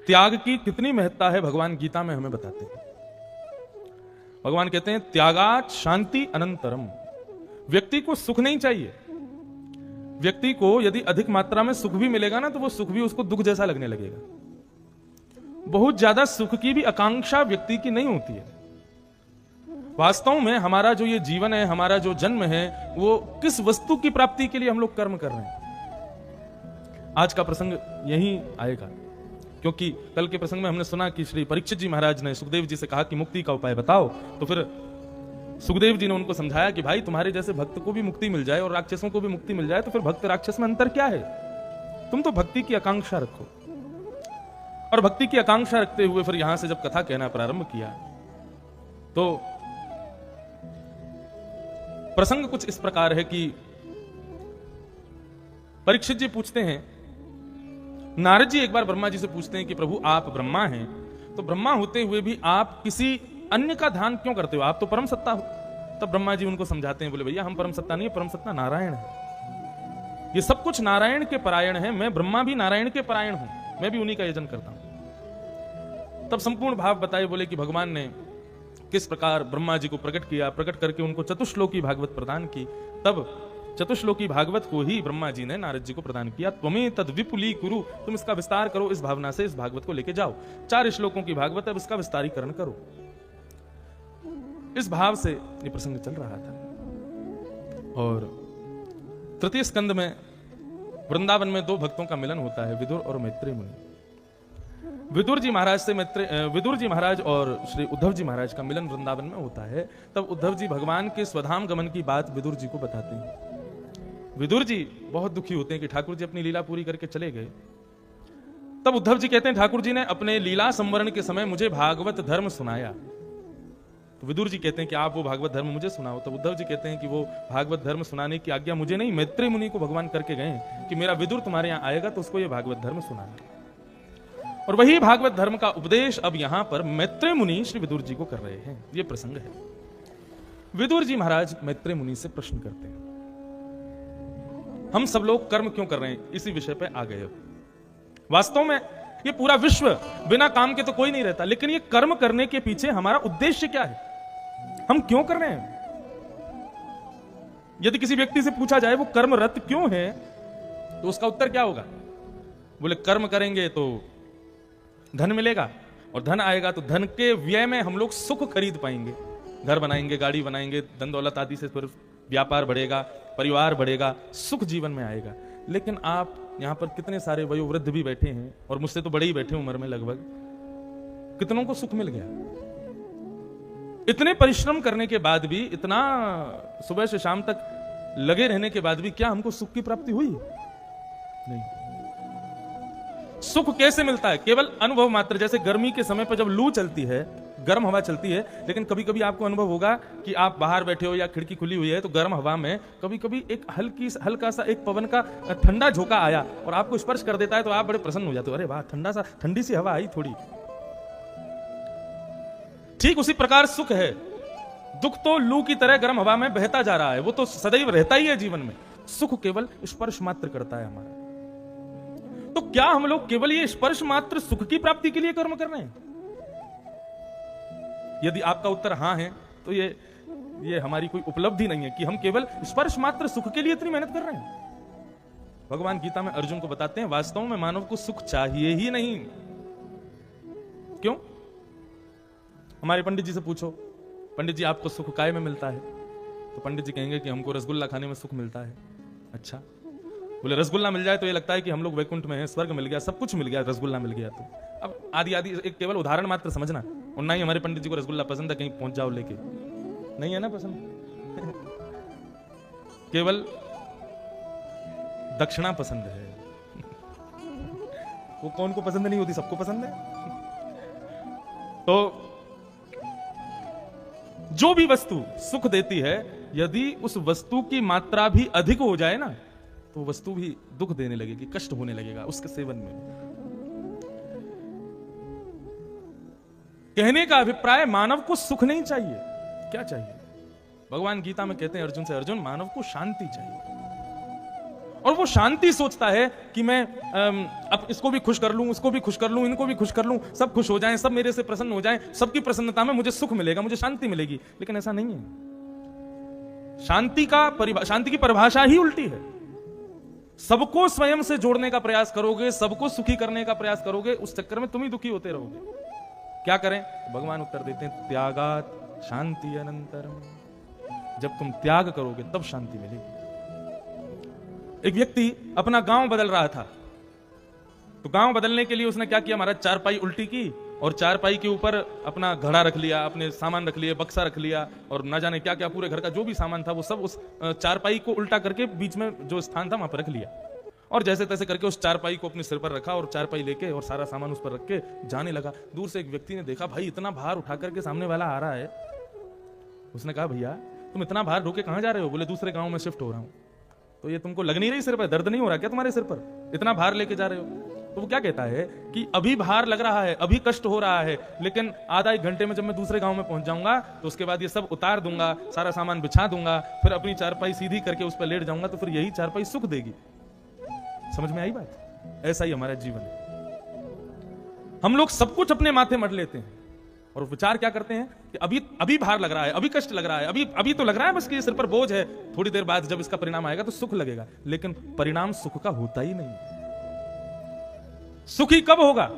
त्याग की कितनी महत्ता है भगवान गीता में हमें बताते हैं। भगवान कहते हैं त्यागात शांति अनंतरम। व्यक्ति को सुख नहीं चाहिए। व्यक्ति को यदि अधिक मात्रा में सुख भी मिलेगा ना तो वो सुख भी उसको दुख जैसा लगने लगेगा। बहुत ज्यादा सुख की भी आकांक्षा व्यक्ति की नहीं होती है। वास्तव में हमारा जो ये जीवन है, हमारा जो जन्म है, वो किस वस्तु की प्राप्ति के लिए हम लोग कर्म कर रहे हैं। आज का प्रसंग यही आएगा, क्योंकि कल के प्रसंग में हमने सुना कि श्री परीक्षित जी महाराज ने सुखदेव जी से कहा कि मुक्ति का उपाय बताओ। तो फिर सुखदेव जी ने उनको समझाया कि भाई तुम्हारे जैसे भक्त को भी मुक्ति मिल जाए और राक्षसों को भी मुक्ति मिल जाए तो फिर भक्त राक्षस में अंतर क्या है। तुम तो भक्ति की आकांक्षा रखो। और भक्ति की आकांक्षा रखते हुए फिर यहां से जब कथा कहना प्रारंभ किया तो प्रसंग कुछ इस प्रकार है कि परीक्षित जी पूछते हैं, नारद जी एक बार ब्रह्मा जी से पूछते हैं कि प्रभु आप ब्रह्मा हैं, तो ब्रह्मा होते हुए भी आप किसी अन्य का ध्यान क्यों करते हो, आप तो परम सत्ता हो। तब ब्रह्मा जी उनको समझाते हैं, बोले भैया हम परम सत्ता नहीं है, परम सत्ता नारायण है। ये सब कुछ नारायण के परायण है। मैं ब्रह्मा भी नारायण के परायण हूं, मैं भी उन्हीं का यजन करता हूं। तब संपूर्ण भाव बताए, बोले कि भगवान ने किस प्रकार ब्रह्मा जी को प्रकट किया, प्रकट करके उनको चतुश्लोकी भागवत प्रदान की। तब चतुश्लोकी भागवत को ही ब्रह्मा जी ने नारद जी को प्रदान किया। त्वमे तद विपुली कुरु, तुम इसका विस्तार करो, इस भावना से इस भागवत को लेके जाओ। 4 श्लोकों की भागवत, अब इसका विस्तारीकरण करो। इस भाव से ये प्रसंग चल रहा था। और तृतीय स्कंद में वृंदावन में 2 भक्तों का मिलन होता है, विदुर और मैत्रेय मुनि। विदुर जी महाराज और श्री उद्धव जी महाराज का मिलन वृंदावन में होता है। तब उद्धव जी भगवान के स्वधाम गमन की बात विदुर जी को बताते हैं। विदुर जी बहुत दुखी होते हैं कि ठाकुर जी अपनी लीला पूरी करके चले गए। तब उद्धव जी कहते हैं, ठाकुर जी ने अपने लीला संवरण के समय मुझे भागवत धर्म सुनाया। तो विदुर जी कहते हैं कि आप वो भागवत धर्म मुझे सुनाओ। तो उद्धव जी कहते हैं कि वो भागवत धर्म सुनाने की आज्ञा मुझे नहीं, मैत्रेय मुनि को भगवान करके गए कि मेरा विदुर तुम्हारे यहां आएगा तो उसको ये भागवत धर्म सुनाना। और वही भागवत धर्म का उपदेश अब यहां पर मैत्रेय मुनि श्री विदुर जी को कर रहे हैं। ये प्रसंग है। विदुर जी महाराज मैत्रेय मुनि से प्रश्न करते हैं, हम सब लोग कर्म क्यों कर रहे हैं, इसी विषय पे आ गए। वास्तव में ये पूरा विश्व बिना काम के तो कोई नहीं रहता, लेकिन ये कर्म करने के पीछे हमारा उद्देश्य क्या है, हम क्यों कर रहे हैं। यदि किसी व्यक्ति से पूछा जाए वो कर्मरत क्यों है, तो उसका उत्तर क्या होगा। बोले कर्म करेंगे तो धन मिलेगा, और धन आएगा तो धन के व्यय में हम लोग सुख खरीद पाएंगे, घर बनाएंगे, गाड़ी बनाएंगे, धन दौलत आदि से फिर व्यापार बढ़ेगा, परिवार बढ़ेगा, सुख जीवन में आएगा। लेकिन आप यहां पर कितने सारे वयोवृद्ध भी बैठे हैं, और मुझसे तो बड़े ही बैठे उम्र में लगभग, कितनों को सुख मिल गया। इतने परिश्रम करने के बाद भी, इतना सुबह से शाम तक लगे रहने के बाद भी क्या हमको सुख की प्राप्ति हुई? नहीं। सुख कैसे मिलता है? केवल अनुभव मात्र। जैसे गर्मी के समय पर जब लू चलती है, गर्म हवा चलती है, लेकिन कभी कभी आपको अनुभव होगा कि आप बाहर बैठे हो या खिड़की खुली हुई है तो गर्म हवा में कभी कभी एक हल्का सा एक पवन का ठंडा झोंका आया और आपको स्पर्श कर देता है तो आप बड़े प्रसन्न हो जाते हो, अरे वाह ठंडी सी हवा आई थोड़ी। ठीक उसी प्रकार सुख है। दुख तो लू की तरह गर्म हवा में बहता जा रहा है, वो तो सदैव रहता ही है जीवन में। सुख केवल स्पर्श मात्र करता है हमारा। तो क्या हम लोग केवल ये स्पर्श मात्र सुख की प्राप्ति के लिए कर्म कर रहे हैं? यदि आपका उत्तर हां है तो ये हमारी कोई उपलब्धि नहीं है कि हम केवल स्पर्श मात्र सुख के लिए इतनी मेहनत कर रहे हैं। भगवान गीता में अर्जुन को बताते हैं, वास्तव में मानव को सुख चाहिए ही नहीं। क्यों? हमारे पंडित जी से पूछो, पंडित जी आपको सुख काय में मिलता है? तो पंडित जी कहेंगे कि हमको रसगुल्ला खाने में सुख मिलता है। अच्छा, बोले रसगुल्ला मिल जाए तो ये लगता है कि हम लोग वैकुंठ में हैं, स्वर्ग मिल गया, सब कुछ मिल गया, रसगुल्ला मिल गया। तो अब आदि एक केवल उदाहरण मात्र समझना। और ना ही हमारे पंडित जी को रसगुल्ला पसंद है, कहीं पहुंच जाओ लेके, नहीं है ना पसंद। केवल दक्षिणा पसंद है। वो कौन को पसंद नहीं होती, सबको पसंद है। तो जो भी वस्तु सुख देती है, यदि उस वस्तु की मात्रा भी अधिक हो जाए ना, तो वस्तु भी दुख देने लगेगी, कष्ट होने लगेगा उसके सेवन में। कहने का अभिप्राय, मानव को सुख नहीं चाहिए। क्या चाहिए? भगवान गीता में कहते हैं अर्जुन से, अर्जुन मानव को शांति चाहिए। और वो शांति सोचता है कि मैं अब इसको भी खुश कर लूं, उसको भी खुश कर लूं, इनको भी खुश कर लूं, सब खुश हो जाएं, सब मेरे से प्रसन्न हो जाएं, सबकी प्रसन्नता में मुझे सुख मिलेगा, मुझे शांति मिलेगी। लेकिन ऐसा नहीं है। शांति की परिभाषा ही उल्टी है। सबको स्वयं से जोड़ने का प्रयास करोगे, सबको सुखी करने का प्रयास करोगे, उस चक्कर में तुम ही दुखी होते रहोगे। क्या करें? भगवान उत्तर देते हैं, त्यागात शांति अनंतरम। जब तुम त्याग करोगे तब शांति मिलेगी। एक व्यक्ति अपना गांव बदल रहा था, तो गांव बदलने के लिए उसने क्या किया महाराज, चारपाई उल्टी की और चारपाई के ऊपर अपना घड़ा रख लिया, अपने सामान रख लिए, बक्सा रख लिया और ना जाने क्या क्या, पूरे घर का जो भी सामान था वो सब उस चारपाई को उल्टा करके बीच में जो स्थान था वहां पर रख लिया। और जैसे तैसे करके उस चारपाई को अपने सिर पर रखा और चारपाई लेके और सारा सामान उस पर रख के जाने लगा। दूर से एक व्यक्ति ने देखा, भाई इतना भार उठा करके सामने वाला आ रहा है। उसने कहा, भैया तुम इतना भार ढोके कहां जा रहे हो? बोले, दूसरे गांव में शिफ्ट हो रहा हूं। तो ये तुमको लग नहीं रही सिर पर, दर्द नहीं हो रहा क्या तुम्हारे सिर पर, इतना भार लेके जा रहे हो? तो वो क्या कहता है कि अभी भार लग रहा है, अभी कष्ट हो रहा है, लेकिन आधा एक घंटे में जब मैं दूसरे गांव में पहुंच जाऊंगा तो उसके बाद ये सब उतार दूंगा, सारा सामान बिछा दूंगा, फिर अपनी चारपाई सीधी करके उस पर लेट जाऊंगा, तो फिर यही चारपाई सुख देगी। समझ में आई बात? ऐसा ही हमारा जीवन है। हम लोग सब कुछ अपने माथे मढ़ लेते हैं और विचार क्या करते हैं कि अभी भार लग रहा है, अभी कष्ट लग रहा है, अभी तो लग रहा है बस कि ये सिर पर बोझ है, थोड़ी देर बाद जब इसका परिणाम आएगा तो सुख लगेगा। लेकिन परिणाम सुख का होता ही नहीं। सुखी कब होगा?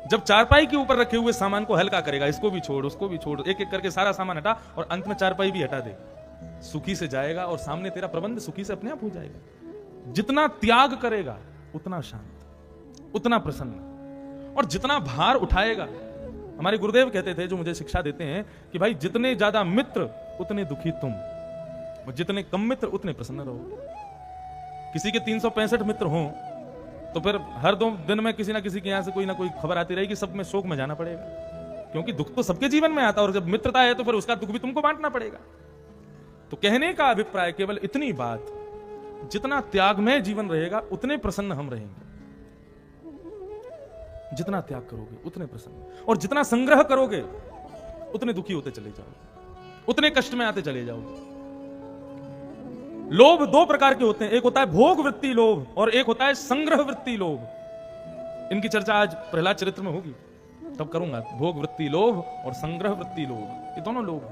जब चारपाई के ऊपर रखे हुए सामान को हल्का करेगा, इसको भी छोड़, उसको भी छोड़, एक एक करके सारा सामान हटा और अंत में चारपाई भी हटा दे, सुखी से जाएगा और सामने तेरा प्रबंध सुखी से अपने आप हो जाएगा। जितना त्याग करेगा उतना शांत, उतना प्रसन्न, और जितना भार उठाएगा। हमारे गुरुदेव कहते थे, जो मुझे शिक्षा देते हैं, कि भाई जितने ज्यादा मित्र उतने दुखी तुम, और जितने कम मित्र उतने प्रसन्न रहो। किसी के 365 मित्र हों तो फिर हर 2 दिन में किसी ना किसी के यहां से कोई ना कोई खबर आती रहेगी, सब में शोक में जाना पड़ेगा, क्योंकि दुख तो सबके जीवन में आता है, और जब मित्रता है तो फिर उसका दुख भी तुमको बांटना पड़ेगा। तो कहने का अभिप्राय केवल इतनी बात, जितना त्याग में जीवन रहेगा उतने प्रसन्न हम रहेंगे। जितना त्याग करोगे उतने प्रसन्न, और जितना संग्रह करोगे उतने दुखी होते चले जाओगे, उतने कष्ट में आते चले जाओगे। लोभ 2 प्रकार के होते हैं, एक होता है भोग वृत्ति लोभ और एक होता है संग्रह वृत्ति लोभ। इनकी चर्चा आज प्रहलाद चरित्र में होगी, तब करूंगा। भोग वृत्ति लोभ और संग्रह वृत्ति लोभ, ये दोनों लोभ।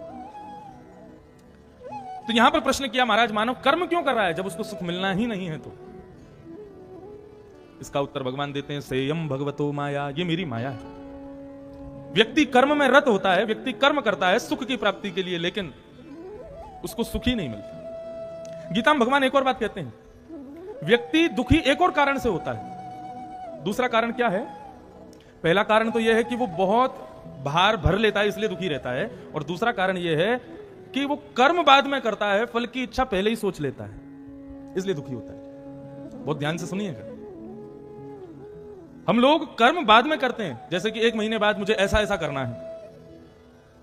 तो यहां पर प्रश्न किया, महाराज मानव कर्म क्यों कर रहा है जब उसको सुख मिलना ही नहीं है? तो इसका उत्तर भगवान देते हैं, सेयम भगवतो माया, ये मेरी माया है। व्यक्ति कर्म में रत होता है, व्यक्ति कर्म करता है सुख की प्राप्ति के लिए, लेकिन उसको सुख ही नहीं मिलता। गीता में भगवान एक और बात कहते हैं, व्यक्ति दुखी एक और कारण से होता है। दूसरा कारण क्या है? पहला कारण तो यह है कि वो बहुत भार भर लेता है इसलिए दुखी रहता है, और दूसरा कारण यह है कि वो कर्म बाद में करता है, फल की इच्छा पहले ही सोच लेता है, इसलिए दुखी होता है। बहुत ध्यान से सुनिएगा। हम लोग कर्म बाद में करते हैं, जैसे कि 1 महीने बाद मुझे ऐसा ऐसा करना है,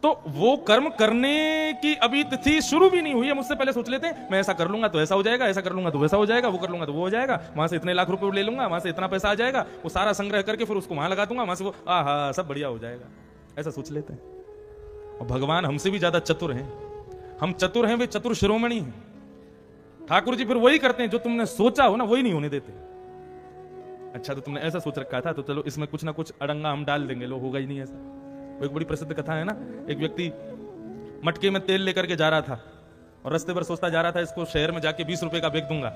तो वो कर्म करने की अभी तिथि शुरू भी नहीं हुई है, मुझसे पहले सोच लेते हैं मैं ऐसा कर लूंगा तो ऐसा हो जाएगा, ऐसा कर लूंगा तो वैसा हो जाएगा, वो कर लूंगा तो वो हो जाएगा, वहां से इतने लाख रुपए ले लूंगा, वहां से इतना पैसा आ जाएगा, वो सारा संग्रह करके फिर उसको वहां लगा दूंगा, वहां से वो आहा सब बढ़िया हो जाएगा, ऐसा सोच लेते हैं। और भगवान हमसे भी ज्यादा चतुर हैं। हम चतुर हैं, वे चतुर शिरोमणि हैं। ठाकुर जी फिर वही करते हैं जो तुमने सोचा हो ना, वही नहीं होने देते। अच्छा तो तुमने ऐसा सोच रखा था तो चलो इसमें कुछ ना कुछ अड़ंगा हम डाल देंगे, लो होगा ही नहीं ऐसा। एक बड़ी प्रसिद्ध कथा है ना, एक व्यक्ति मटके में तेल लेकर के जा रहा था और रास्ते पर सोचता जा रहा था इसको शहर में जाके 20 रुपए का बेच दूंगा,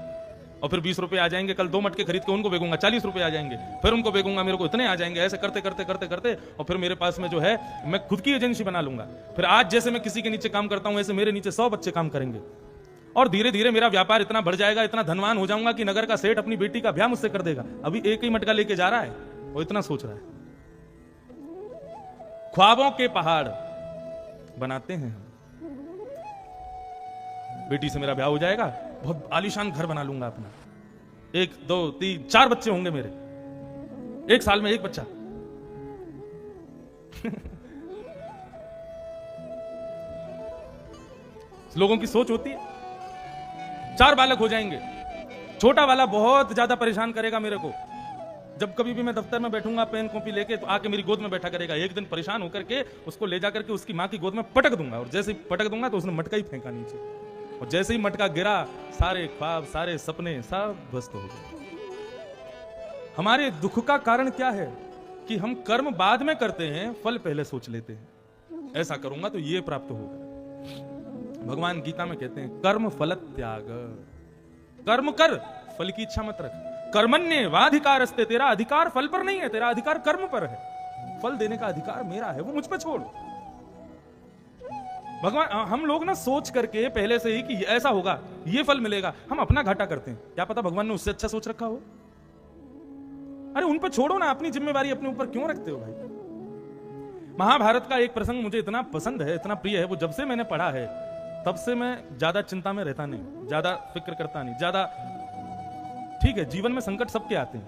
और फिर 20 रुपए आ जाएंगे, कल 2 मटके खरीद के उनको बेचूंगा, 40 रुपए आ जाएंगे, फिर उनको बेचूंगा, मेरे को इतने आ जाएंगे। ऐसे करते करते करते करते और फिर मेरे पास में जो है मैं खुद की एजेंसी बना लूंगा। फिर आज जैसे मैं किसी के नीचे काम करता हूं, ऐसे मेरे नीचे 100 बच्चे काम करेंगे, और धीरे धीरे मेरा व्यापार इतना बढ़ जाएगा, इतना धनवान हो जाऊंगा कि नगर का सेठ अपनी बेटी का ब्याह मुझसे कर देगा। अभी एक ही मटका लेके जा रहा है, वो इतना सोच रहा है। ख्वाबों के पहाड़ बनाते हैं हम। बेटी से मेरा ब्याह हो जाएगा, बहुत आलीशान घर बना लूंगा अपना, 1 2 3 4 बच्चे होंगे मेरे, 1 साल में 1 बच्चा। लोगों की सोच होती है। 4 बालक हो जाएंगे। छोटा वाला बहुत ज्यादा परेशान करेगा मेरे को, जब कभी भी मैं दफ्तर में बैठूंगा पेन कॉपी लेके तो आके मेरी गोद में बैठा करेगा। एक दिन परेशान होकर के उसको ले जाकर के उसकी माँ की गोद में पटक दूंगा, और जैसे पटक दूंगा तो उसने मटका ही फेंका नीचे। और जैसे ही मटका गिरा, सारे ख्वाब, सारे सपने सब ध्वस्त हो गए। हमारे दुख का कारण क्या है कि हम कर्म बाद में करते हैं, फल पहले सोच लेते हैं। ऐसा करूंगा तो ये प्राप्त होगा। भगवान गीता में कहते हैं कर्म फल त्याग, कर्म कर, फल की इच्छा मत रख। कर्मण्य वाधिकारस्ते, तेरा अधिकार फल पर नहीं है, तेरा अधिकार कर्म पर है। फल देने का अधिकार मेरा है, वो मुझ पर छोड़। भगवान, हम लोग ना सोच करके पहले से ही कि ऐसा होगा, ये फल मिलेगा, हम अपना घाटा करते हैं। क्या पता भगवान ने उससे अच्छा सोच रखा हो। अरे उन पर छोड़ो ना, अपनी जिम्मेवारी अपने ऊपर क्यों रखते हो भाई। महाभारत का एक प्रसंग मुझे इतना पसंद है, इतना प्रिय है, वो जब से मैंने पढ़ा है तब से मैं ज्यादा चिंता में रहता नहीं, ज्यादा फिक्र करता नहीं, ज्यादा। ठीक है, जीवन में संकट सबके आते हैं,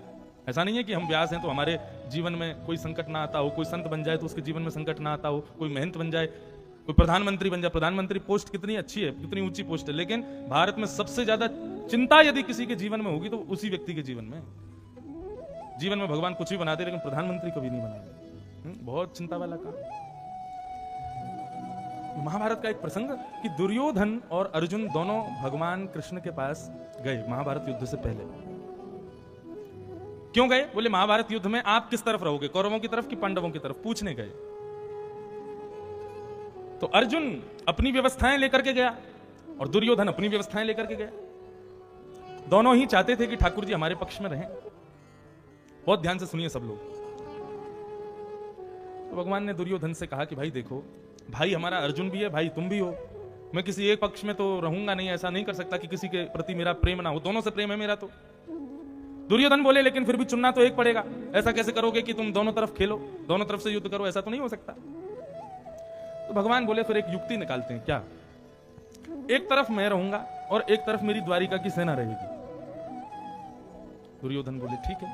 ऐसा नहीं है कि हम व्यास हैं तो हमारे जीवन में कोई संकट ना आता हो। कोई संत बन जाए तो उसके जीवन में संकट ना आता हो, कोई महंत बन जाए, कोई प्रधानमंत्री बन जाए। प्रधानमंत्री पोस्ट कितनी अच्छी है, कितनी ऊंची पोस्ट है, लेकिन भारत में सबसे ज्यादा चिंता यदि किसी के जीवन में होगी तो उसी व्यक्ति के जीवन में। जीवन में भगवान कुछ भी बना दे, लेकिन प्रधानमंत्री कभी नहीं बनाएंगे। बहुत चिंता वाला काम। महाभारत का एक प्रसंग कि दुर्योधन और अर्जुन दोनों भगवान कृष्ण के पास गए महाभारत युद्ध से पहले। क्यों गए? बोले महाभारत युद्ध में आप किस तरफ रहोगे, कौरवों की तरफ कि पांडवों की तरफ, पूछने गए। तो अर्जुन अपनी व्यवस्थाएं लेकर के गया और दुर्योधन अपनी व्यवस्थाएं लेकर के गया। दोनों ही चाहते थे कि ठाकुर जी हमारे पक्ष में रहें। बहुत ध्यान से सुनिए सब लोग। तो भगवान ने दुर्योधन से कहा कि भाई देखो, भाई हमारा अर्जुन भी है, भाई तुम भी हो, मैं किसी एक पक्ष में तो रहूंगा नहीं, ऐसा नहीं कर सकता कि किसी के प्रति मेरा प्रेम ना हो, दोनों से प्रेम है मेरा। तो दुर्योधन बोले लेकिन फिर भी चुनना तो एक पड़ेगा, ऐसा कैसे करोगे कि तुम दोनों तरफ खेलो, दोनों तरफ से युद्ध करो, ऐसा तो नहीं हो सकता। तो भगवान बोले फिर एक युक्ति निकालते हैं। क्या? एक तरफ मैं रहूंगा और एक तरफ मेरी द्वारिका की सेना रहेगी। दुर्योधन बोले ठीक है।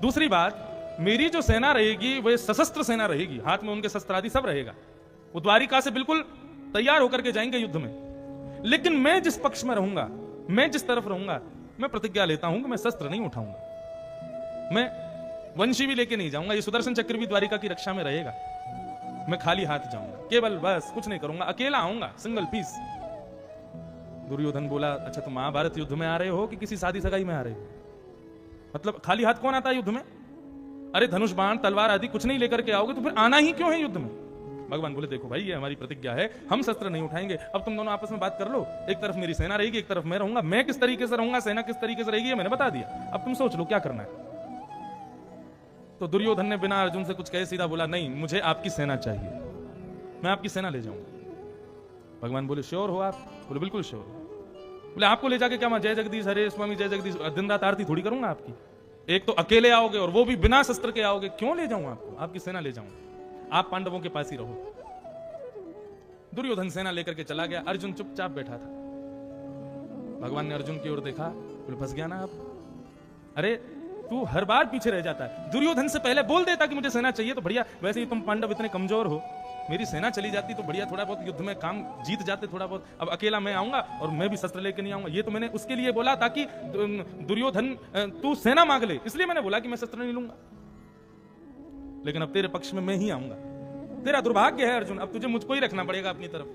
दूसरी बात, मेरी जो सेना रहेगी वह सशस्त्र सेना रहेगी, हाथ में उनके शस्त्र आदि सब रहेगा, वो द्वारिका से बिल्कुल तैयार होकर के जाएंगे युद्ध में। लेकिन मैं जिस पक्ष में रहूंगा, मैं जिस तरफ रहूंगा, मैं प्रतिज्ञा लेता हूं कि मैं शस्त्र नहीं उठाऊंगा, मैं वंशी भी लेके नहीं जाऊंगा, ये सुदर्शन चक्र भी द्वारिका की रक्षा में रहेगा, मैं खाली हाथ जाऊंगा, केवल बस कुछ नहीं करूंगा, अकेला आऊंगा, सिंगल पीस। दुर्योधन बोला अच्छा तुम महाभारत युद्ध में आ रहे हो कि किसी शादी सगाई में आ रहे हो? मतलब खाली हाथ कौन आता है युद्ध में? अरे धनुष बाण तलवार आदि कुछ नहीं लेकर के आओगे तो फिर आना ही क्यों है युद्ध में? भगवान बोले देखो भाई, ये हमारी प्रतिज्ञा है, हम शस्त्र नहीं उठाएंगे। अब तुम दोनों आपस में बात कर लो, एक तरफ मेरी सेना रहेगी, एक तरफ मैं रहूंगा, मैं किस तरीके से रहूंगा, सेना किस तरीके से रहेगी, ये मैंने बता दिया, अब तुम सोच लो क्या करना है। तो दुर्योधन ने बिना अर्जुन से कुछ कहे सीधा बोला नहीं, मुझे आपकी सेना चाहिए, मैं आपकी सेना ले जाऊंगा। भगवान बोले श्योर हो आप? बोले बिल्कुल श्योर। बोले आपको ले जाके क्या मैं जय जगदीश हरे स्वामी जय जगदीश दिन रात आरती थोड़ी करूंगा आपकी? एक तो अकेले आओगे और वो भी बिना शस्त्र के आओगे, क्यों ले जाऊं आपको? आपकी सेना ले जाऊंगा, आप पांडवों के पास ही रहो। दुर्योधन सेना लेकर के चला गया, अर्जुन चुपचाप बैठा था। भगवान ने अर्जुन की ओर देखा, बोले फंस गया ना आप? अरे तू हर बार पीछे रह जाता है, दुर्योधन से पहले बोल देता कि मुझे सेना चाहिए तो बढ़िया, वैसे ही तुम पांडव इतने कमजोर हो, मेरी सेना चली जाती तो बढ़िया, थोड़ा बहुत युद्ध में काम जीत जाते थोड़ा बहुत। अब अकेला मैं आऊंगा और मैं भी शस्त्र लेके नहीं आऊंगा, ये तो मैंने उसके लिए बोला ताकि दुर्योधन तू सेना मांग ले, इसलिए मैंने बोला कि मैं शस्त्र नहीं लूंगा, लेकिन अब तेरे पक्ष में मैं ही आऊंगा। तेरा दुर्भाग्य है अर्जुन, अब तुझे मुझको ही रखना पड़ेगा अपनी तरफ।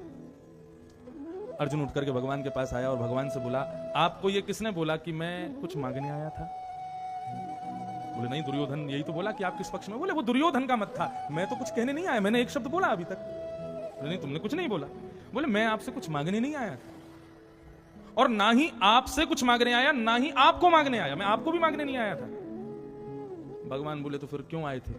अर्जुन उठ करके भगवान के पास आया और भगवान से बोला आपको ये किसने बोला कि मैं कुछ मांगने आया था? बोले नहीं, दुर्योधन यही तो बोला कि आप किस पक्ष में। बोले वो दुर्योधन का मत था, मैं तो कुछ कहने नहीं आया, मैंने एक शब्द बोला अभी तक। बोले नहीं तुमने कुछ नहीं बोला। बोले मैं आपसे कुछ मांगने नहीं आया था और ना ही आपसे कुछ मांगने आया, ना ही आपको मांगने आया, मैं आपको भी मांगने नहीं आया था। भगवान बोले तो फिर क्यों आए थे?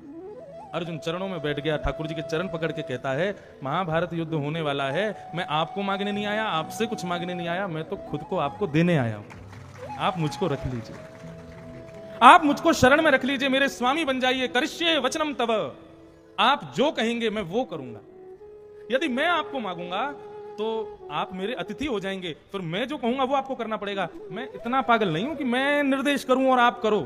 अर्जुन चरणों में बैठ गया, ठाकुर जी के चरण पकड़ के कहता है महाभारत युद्ध होने वाला है, मैं आपको मांगने नहीं आया, आपसे कुछ मांगने नहीं आया, मैं तो खुद को आपको देने आया हूं। आप मुझको रख लीजिए, आप मुझको शरण में रख लीजिए, मेरे स्वामी बन जाइए। करिष्ये वचनम तव, आप जो कहेंगे मैं वो करूंगा। यदि मैं आपको मांगूंगा तो आप मेरे अतिथि हो जाएंगे, फिर मैं जो कहूंगा वो आपको करना पड़ेगा। मैं इतना पागल नहीं हूं कि मैं निर्देश करूं और आप करो,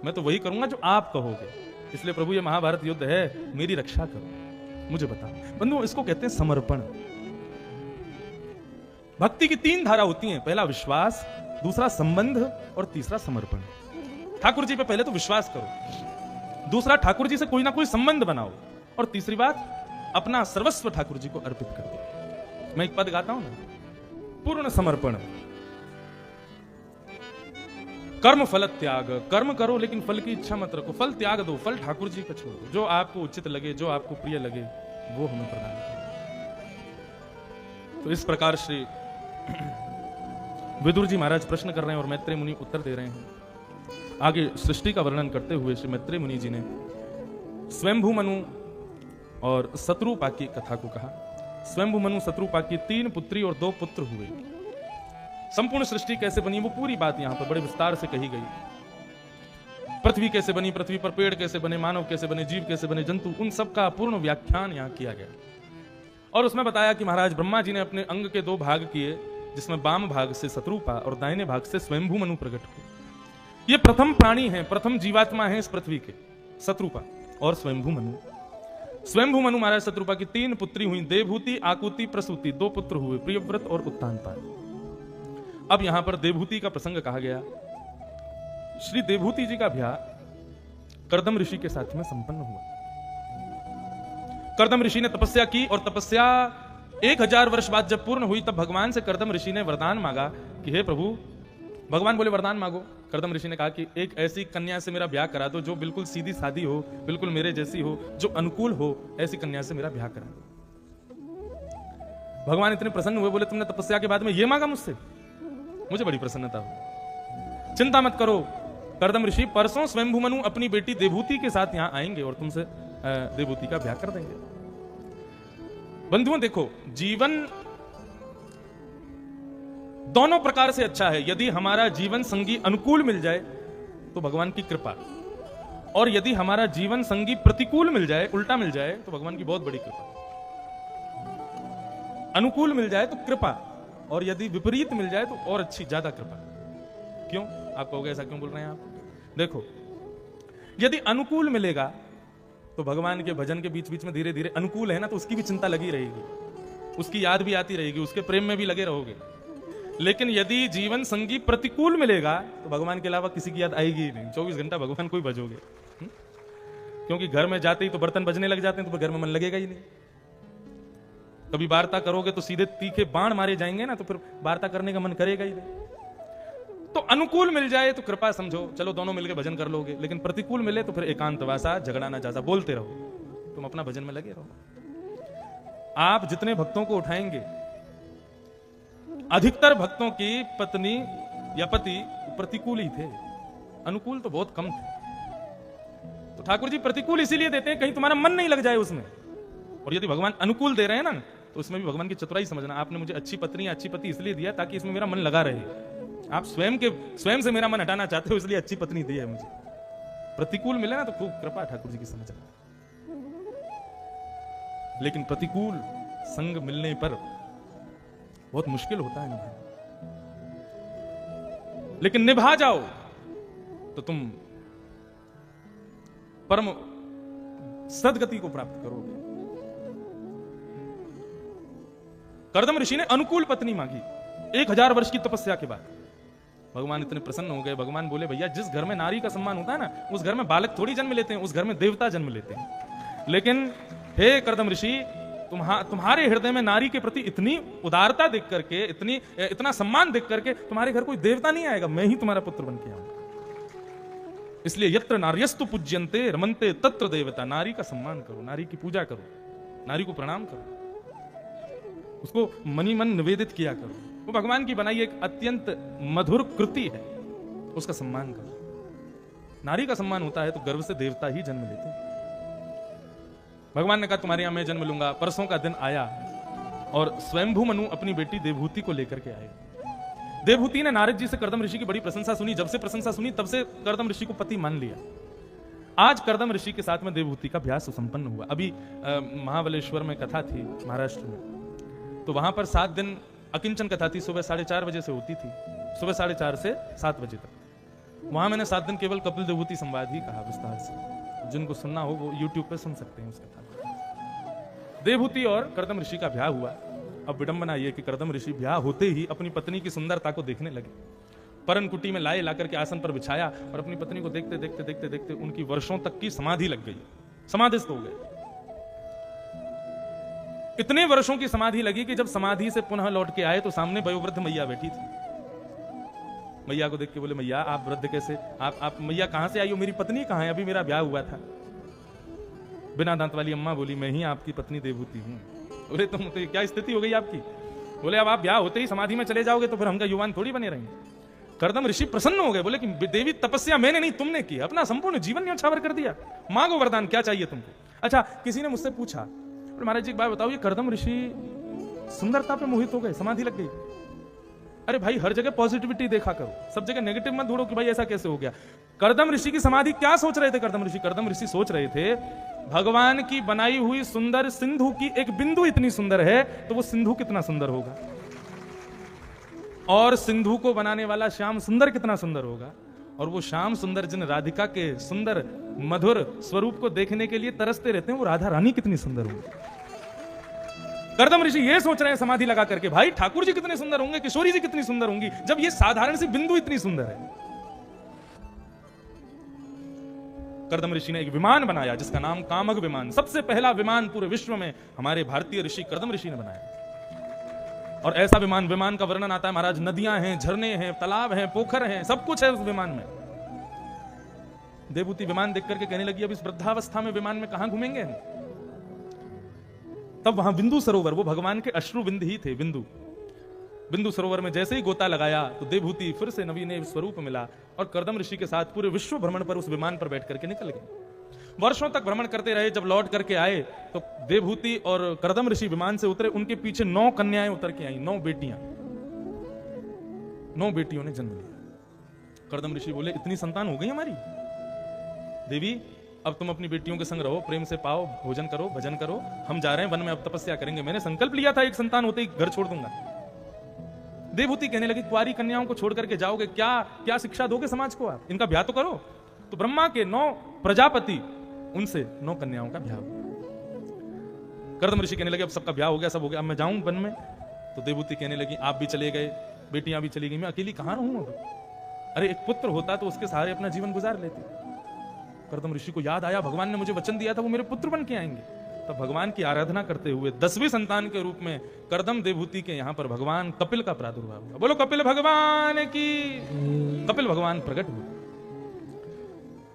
मैं तो वही करूंगा जो आप कहोगे। इसलिए प्रभु ये महाभारत युद्ध है, मेरी रक्षा करो, मुझे बताओ। बंधु इसको कहते हैं समर्पण। भक्ति की 3 धारा होती हैं, पहला विश्वास, दूसरा संबंध और तीसरा समर्पण। ठाकुर जी पे पहले तो विश्वास करो, दूसरा ठाकुर जी से कोई ना कोई संबंध बनाओ, और तीसरी बात अपना सर्वस्व ठाकुर जी को अर्पित कर दो। मैं एक पद गाता हूं ना, पूर्ण समर्पण, कर्म फल त्याग। कर्म करो लेकिन फल की इच्छा मत रखो, फल त्याग दो, फल ठाकुर जी का छोड़ दो। जो आपको उचित लगे, जो आपको प्रिय लगे, वो हमें प्रदान करो। तो इस प्रकार श्री विदुर जी महाराज प्रश्न कर रहे हैं और मैत्रेय मुनि उत्तर दे रहे हैं। आगे सृष्टि का वर्णन करते हुए श्री मैत्रेय मुनि जी ने स्वयंभू मनु और शत्रुपा की कथा को कहा। स्वयंभू मनु शत्रुपा की 3 पुत्री और 2 पुत्र हुए। संपूर्ण सृष्टि कैसे बनी वो पूरी बात यहां पर बड़े विस्तार से कही गई। पृथ्वी कैसे बनी, पृथ्वी पर पेड़ कैसे बने, मानव कैसे बने, जीव कैसे बने, जंतु, उन सब का पूर्ण व्याख्यान यहां किया गया। और उसमें बताया कि महाराज ब्रह्मा जी ने अपने अंग के 2 भाग किए, जिसमें वाम भाग से शत्रुपा और दाहिने भाग से स्वयंभू मनु प्रकट हुए। ये प्रथम प्राणी हैं, प्रथम जीवात्मा हैं इस पृथ्वी के, शत्रुपा और स्वयंभू मनु। स्वयंभू मनु महाराज शत्रुपा की 3 पुत्री हुई, देवहूति, आकुति, प्रसूति। 2 पुत्र हुए, प्रियव्रत और उत्तानपाद। अब यहां पर देवहूति का प्रसंग कहा गया। श्री देवहूति जी का ब्याह कर्दम ऋषि के साथ में संपन्न हुआ। कर्दम ऋषि ने तपस्या की और तपस्या 1000 वर्ष बाद जब पूर्ण हुई तब भगवान से कर्दम ऋषि ने वरदान मांगा कि हे प्रभु, भगवान बोले वरदान मांगो। कर्दम ऋषि ने कहा कि एक ऐसी कन्या से मेरा ब्याह करा दो जो बिल्कुल सीधी सादी हो, बिल्कुल मेरे जैसी हो, जो अनुकूल हो, ऐसी कन्या से मेरा ब्याह करा दो। भगवान इतने प्रसन्न हुए, बोले तुमने तपस्या के बाद में ये मांगा मुझसे, मुझे बड़ी प्रसन्नता हो। चिंता मत करो कर्दम ऋषि, परसों स्वयंभू मनु अपनी बेटी देवहूति के साथ यहां आएंगे और तुमसे देवहूति का ब्याह कर देंगे। बंधुओं देखो, जीवन दोनों प्रकार से अच्छा है। यदि हमारा जीवन संगी अनुकूल मिल जाए तो भगवान की कृपा, और यदि हमारा जीवन संगी प्रतिकूल मिल जाए, उल्टा मिल जाए, तो भगवान की बहुत बड़ी कृपा। अनुकूल मिल जाए तो कृपा, और यदि विपरीत मिल जाए तो और अच्छी, ज्यादा कृपा। क्यों? आप कहोगे ऐसा क्यों बोल रहे हैं आप? देखो, यदि अनुकूल मिलेगा तो भगवान के भजन के बीच बीच में धीरे धीरे अनुकूल है ना, तो उसकी भी चिंता लगी रहेगी, उसकी याद भी आती रहेगी, उसके प्रेम में भी लगे रहोगे। लेकिन यदि जीवन संगी प्रतिकूल मिलेगा तो भगवान के अलावा किसी की याद आएगी ही नहीं। 24 घंटा भगवान को ही भजोगे। क्योंकि घर में जाते ही तो बर्तन बजने लग जाते हैं, तो घर में मन लगेगा ही नहीं। कभी वार्ता करोगे तो सीधे तीखे बाण मारे जाएंगे ना, तो फिर वार्ता करने का मन करेगा ही नहीं। तो अनुकूल मिल जाए तो कृपा समझो, चलो दोनों मिलकर भजन कर लोगे। लेकिन प्रतिकूल मिले तो फिर एकांतवासा, झगड़ा ना जासा, बोलते रहो, तुम अपना भजन में लगे रहो। आप जितने भक्तों को उठाएंगे, अधिकतर भक्तों की पत्नी या पति प्रतिकूल ही थे, अनुकूल तो बहुत कम थे। तो ठाकुर जी प्रतिकूल इसीलिए देते हैं कहीं तुम्हारा मन नहीं लग जाए उसमें। और यदि भगवान अनुकूल दे रहे हैं ना, तो उसमें भी भगवान की चतुराई समझना। आपने मुझे अच्छी पत्नी, अच्छी पति इसलिए दिया ताकि इसमें मेरा मन लगा रहे। आप स्वयं से मेरा मन हटाना चाहते हो, इसलिए अच्छी पत्नी दी है मुझे। प्रतिकूल मिले ना तो खूब कृपा ठाकुर जी की समझना। लेकिन प्रतिकूल संग मिलने पर बहुत मुश्किल होता है निभाना। लेकिन निभा जाओ तो तुम परम सदगति को प्राप्त करोगे। कर्दम ऋषि ने अनुकूल पत्नी मांगी 1000 वर्ष की तपस्या के बाद। भगवान इतने प्रसन्न हो गए। भगवान बोले भैया, जिस घर में नारी का सम्मान होता है ना, उस घर में बालक थोड़ी जन्म लेते हैं, उस घर में देवता जन्म लेते हैं। लेकिन हे कर्दम ऋषि, तुम्हारे हृदय में नारी के प्रति इतनी उदारता देख करके, इतना सम्मान देख करके तुम्हारे घर कोई देवता नहीं आएगा, मैं ही तुम्हारा पुत्र बन के आऊंगा। इसलिए यत्र नार्यस्तु पूज्यन्ते रमन्ते तत्र देवता। नारी का सम्मान करो, नारी की पूजा करो, नारी को प्रणाम करो, उसको मनी मन निवेदित किया करो। वो भगवान की बनाई एक अत्यंत मधुर कृति है, उसका सम्मान करो। नारी का सम्मान होता है तो गर्व से देवता ही जन्म लेते हैं। भगवान ने कहा तुम्हारे यहां मैं जन्म लूंगा। परसों का दिन आया और स्वयंभू मनु अपनी बेटी देवहूति को लेकर के आए। देवहूति ने नारद जी से कर्दम ऋषि की बड़ी प्रशंसा सुनी। जब से प्रशंसा सुनी तब से कर्दम ऋषि को पति मान लिया। आज कर्दम ऋषि के साथ में देवहूति का ब्याह सुसंपन्न हुआ। अभी महाबलेश्वर में कथा थी महाराष्ट्र में, तो वहां पर 7 दिन अकिंचन कथा थी। सुबह 4:30 बजे से होती थी, सुबह 4:30 से 7 बजे तक। वहां मैंने 7 दिन केवल कपिल देवहूति संवाद ही कहा विस्तार से। जिनको सुनना हो वो यूट्यूब पे सुन सकते हैं उस कथा। देवहूति और कर्दम ऋषि का ब्याह हुआ। अब विडंबना यह कि कर्दम ऋषि ब्याह होते ही अपनी पत्नी की सुंदरता को देखने लगे। परन कुटी में लाए लाकर के आसन पर बिछाया और अपनी पत्नी को देखते देखते देखते देखते उनकी वर्षों तक की समाधि लग गई, समाधिस्थ हो गए। इतने वर्षों की समाधि लगी कि जब समाधि से पुनः लौट के आए तो सामने वयोवृद्ध मैया बैठी थी। मैया को देख के बोले, मैया आप वृद्ध कैसे, आप मैया कहां से आई हो, मेरी पत्नी कहां है, अभी मेरा ब्याह हुआ था। बिना दांत वाली अम्मा बोली, मैं ही आपकी पत्नी देवहूति हूं। बोले तुम तो क्या स्थिति हो गई आपकी। बोले अब आप ब्याह होते ही समाधि में चले जाओगे तो फिर हमका युवान थोड़ी बने रहेंगे। कर्दम ऋषि प्रसन्न हो गए, बोले कि देवी तपस्या मैंने नहीं तुमने की, अपना संपूर्ण जीवन न्यौछावर कर दिया, मांगो वरदान, क्या चाहिए तुमको। अच्छा, किसी ने मुझसे पूछा, महाराज जी एक बात बताओ, ये कर्दम ऋषि सुंदरता पे मोहित हो गए, समाधि लग गई। अरे भाई हर जगह पॉजिटिविटी देखा करो, सब जगह नेगेटिव मत ढूंढो कि भाई ऐसा कैसे हो गया। कर्दम ऋषि की समाधि क्या सोच रहे थे कर्दम ऋषि सोच रहे थे भगवान की बनाई हुई सुंदर सिंधु की एक बिंदु इतनी सुंदर है तो वो सिंधु कितना सुंदर होगा, और सिंधु को बनाने वाला श्याम सुंदर कितना सुंदर होगा, और वो श्याम सुंदर जिन राधिका के सुंदर मधुर स्वरूप को देखने के लिए तरसते रहते हैं वो राधा रानी कितनी सुंदर होंगी। कर्दम ऋषि ये सोच रहे हैं समाधि लगा करके, भाई ठाकुर जी कितने सुंदर होंगे, किशोरी जी कितनी सुंदर होंगी, जब ये साधारण सी बिंदु इतनी सुंदर है। कर्दम ऋषि ने एक विमान बनाया जिसका नाम कामग विमान, सबसे पहला विमान पूरे विश्व में हमारे भारतीय ऋषि कर्दम ऋषि ने बनाया। और ऐसा विमान का वर्णन आता है महाराज, नदियां हैं, झरने हैं, तालाब हैं, पोखर हैं, सब कुछ है उस विमान में। देवहूति विमान देख करके कहने लगी, अब इस वृद्धावस्था में विमान में कहां घूमेंगे हम। तब वहां बिंदु सरोवर, वो भगवान के अश्रु बिंद ही थे, बिंदु सरोवर में जैसे ही गोता लगाया तो देवहूति फिर से नवीन स्वरूप मिला और कर्दम ऋषि के साथ पूरे विश्व भ्रमण पर उस विमान पर बैठ करके निकल गए। वर्षों तक भ्रमण करते रहे। जब लौट करके आए तो देवहूति और कर्दम ऋषि विमान से उतरे, उनके पीछे 9 कन्याएं उतर के आई, 9 बेटियां, 9 बेटियों ने जन्म लिया। कर्दम ऋषि बोले, इतनी संतान हो गई हमारी देवी, अब तुम अपनी बेटियों के संग रहो, प्रेम से पाओ, भोजन करो, भजन करो, हम जा रहे हैं वन में, अब तपस्या करेंगे। मैंने संकल्प लिया था एक संतान होते ही घर छोड़ दूंगा। देवहूति कहने लगी, कुंवारी कन्याओं को छोड़ करके जाओगे, क्या शिक्षा दोगे समाज को, आप इनका ब्याह तो करो। तो ब्रह्मा के 9 प्रजापति, उनसे 9 कन्याओं का ब्याह हुआ। कर्दम ऋषि कहने लगे, अब सबका ब्याह हो गया, सब हो गया, अब मैं जाऊं वन में। तो देवहूति कहने लगी, आप भी चले गए, बेटियां भी चली गई, मैं अकेली कहां रहूं अब। अरे एक पुत्र होता तो उसके सहारे अपना जीवन गुजार लेते। कर्दम ऋषि को याद आया, भगवान ने मुझे वचन दिया था वो मेरे पुत्र बन के आएंगे। तब भगवान की आराधना करते हुए 10वीं संतान के रूप में कर्दम देवहूति के यहां पर भगवान कपिल का प्रादुर्भाव हुआ। बोलो कपिल भगवान की। कपिल भगवान प्रकट हुए।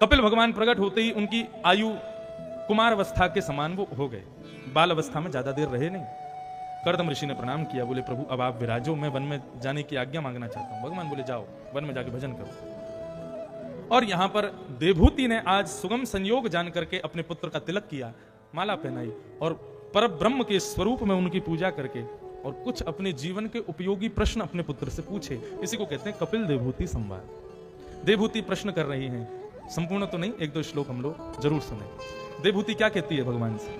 कपिल भगवान प्रकट होते ही उनकी आयु कुमार अवस्था के समान वो हो गए, बाल अवस्था में ज्यादा देर रहे नहीं। कर्दम ऋषि ने प्रणाम किया, बोले प्रभु अब आप विराजो, मैं वन में जाने की आज्ञा मांगना चाहता हूं। भगवान बोले, जाओ वन में जाके भजन करो। और यहां पर देवहूति ने आज सुगम संयोग जान करके अपने पुत्र का तिलक किया, माला पहनाई और पर ब्रह्म के स्वरूप में उनकी पूजा करके और कुछ अपने जीवन के उपयोगी प्रश्न अपने पुत्र से पूछे। इसी को कहते हैं कपिल देवहूति संवाद। देवहूति प्रश्न कर रही हैं, संपूर्ण तो नहीं, 1-2 श्लोक हम लोग जरूर सुने। देवहूति क्या कहती है भगवान से,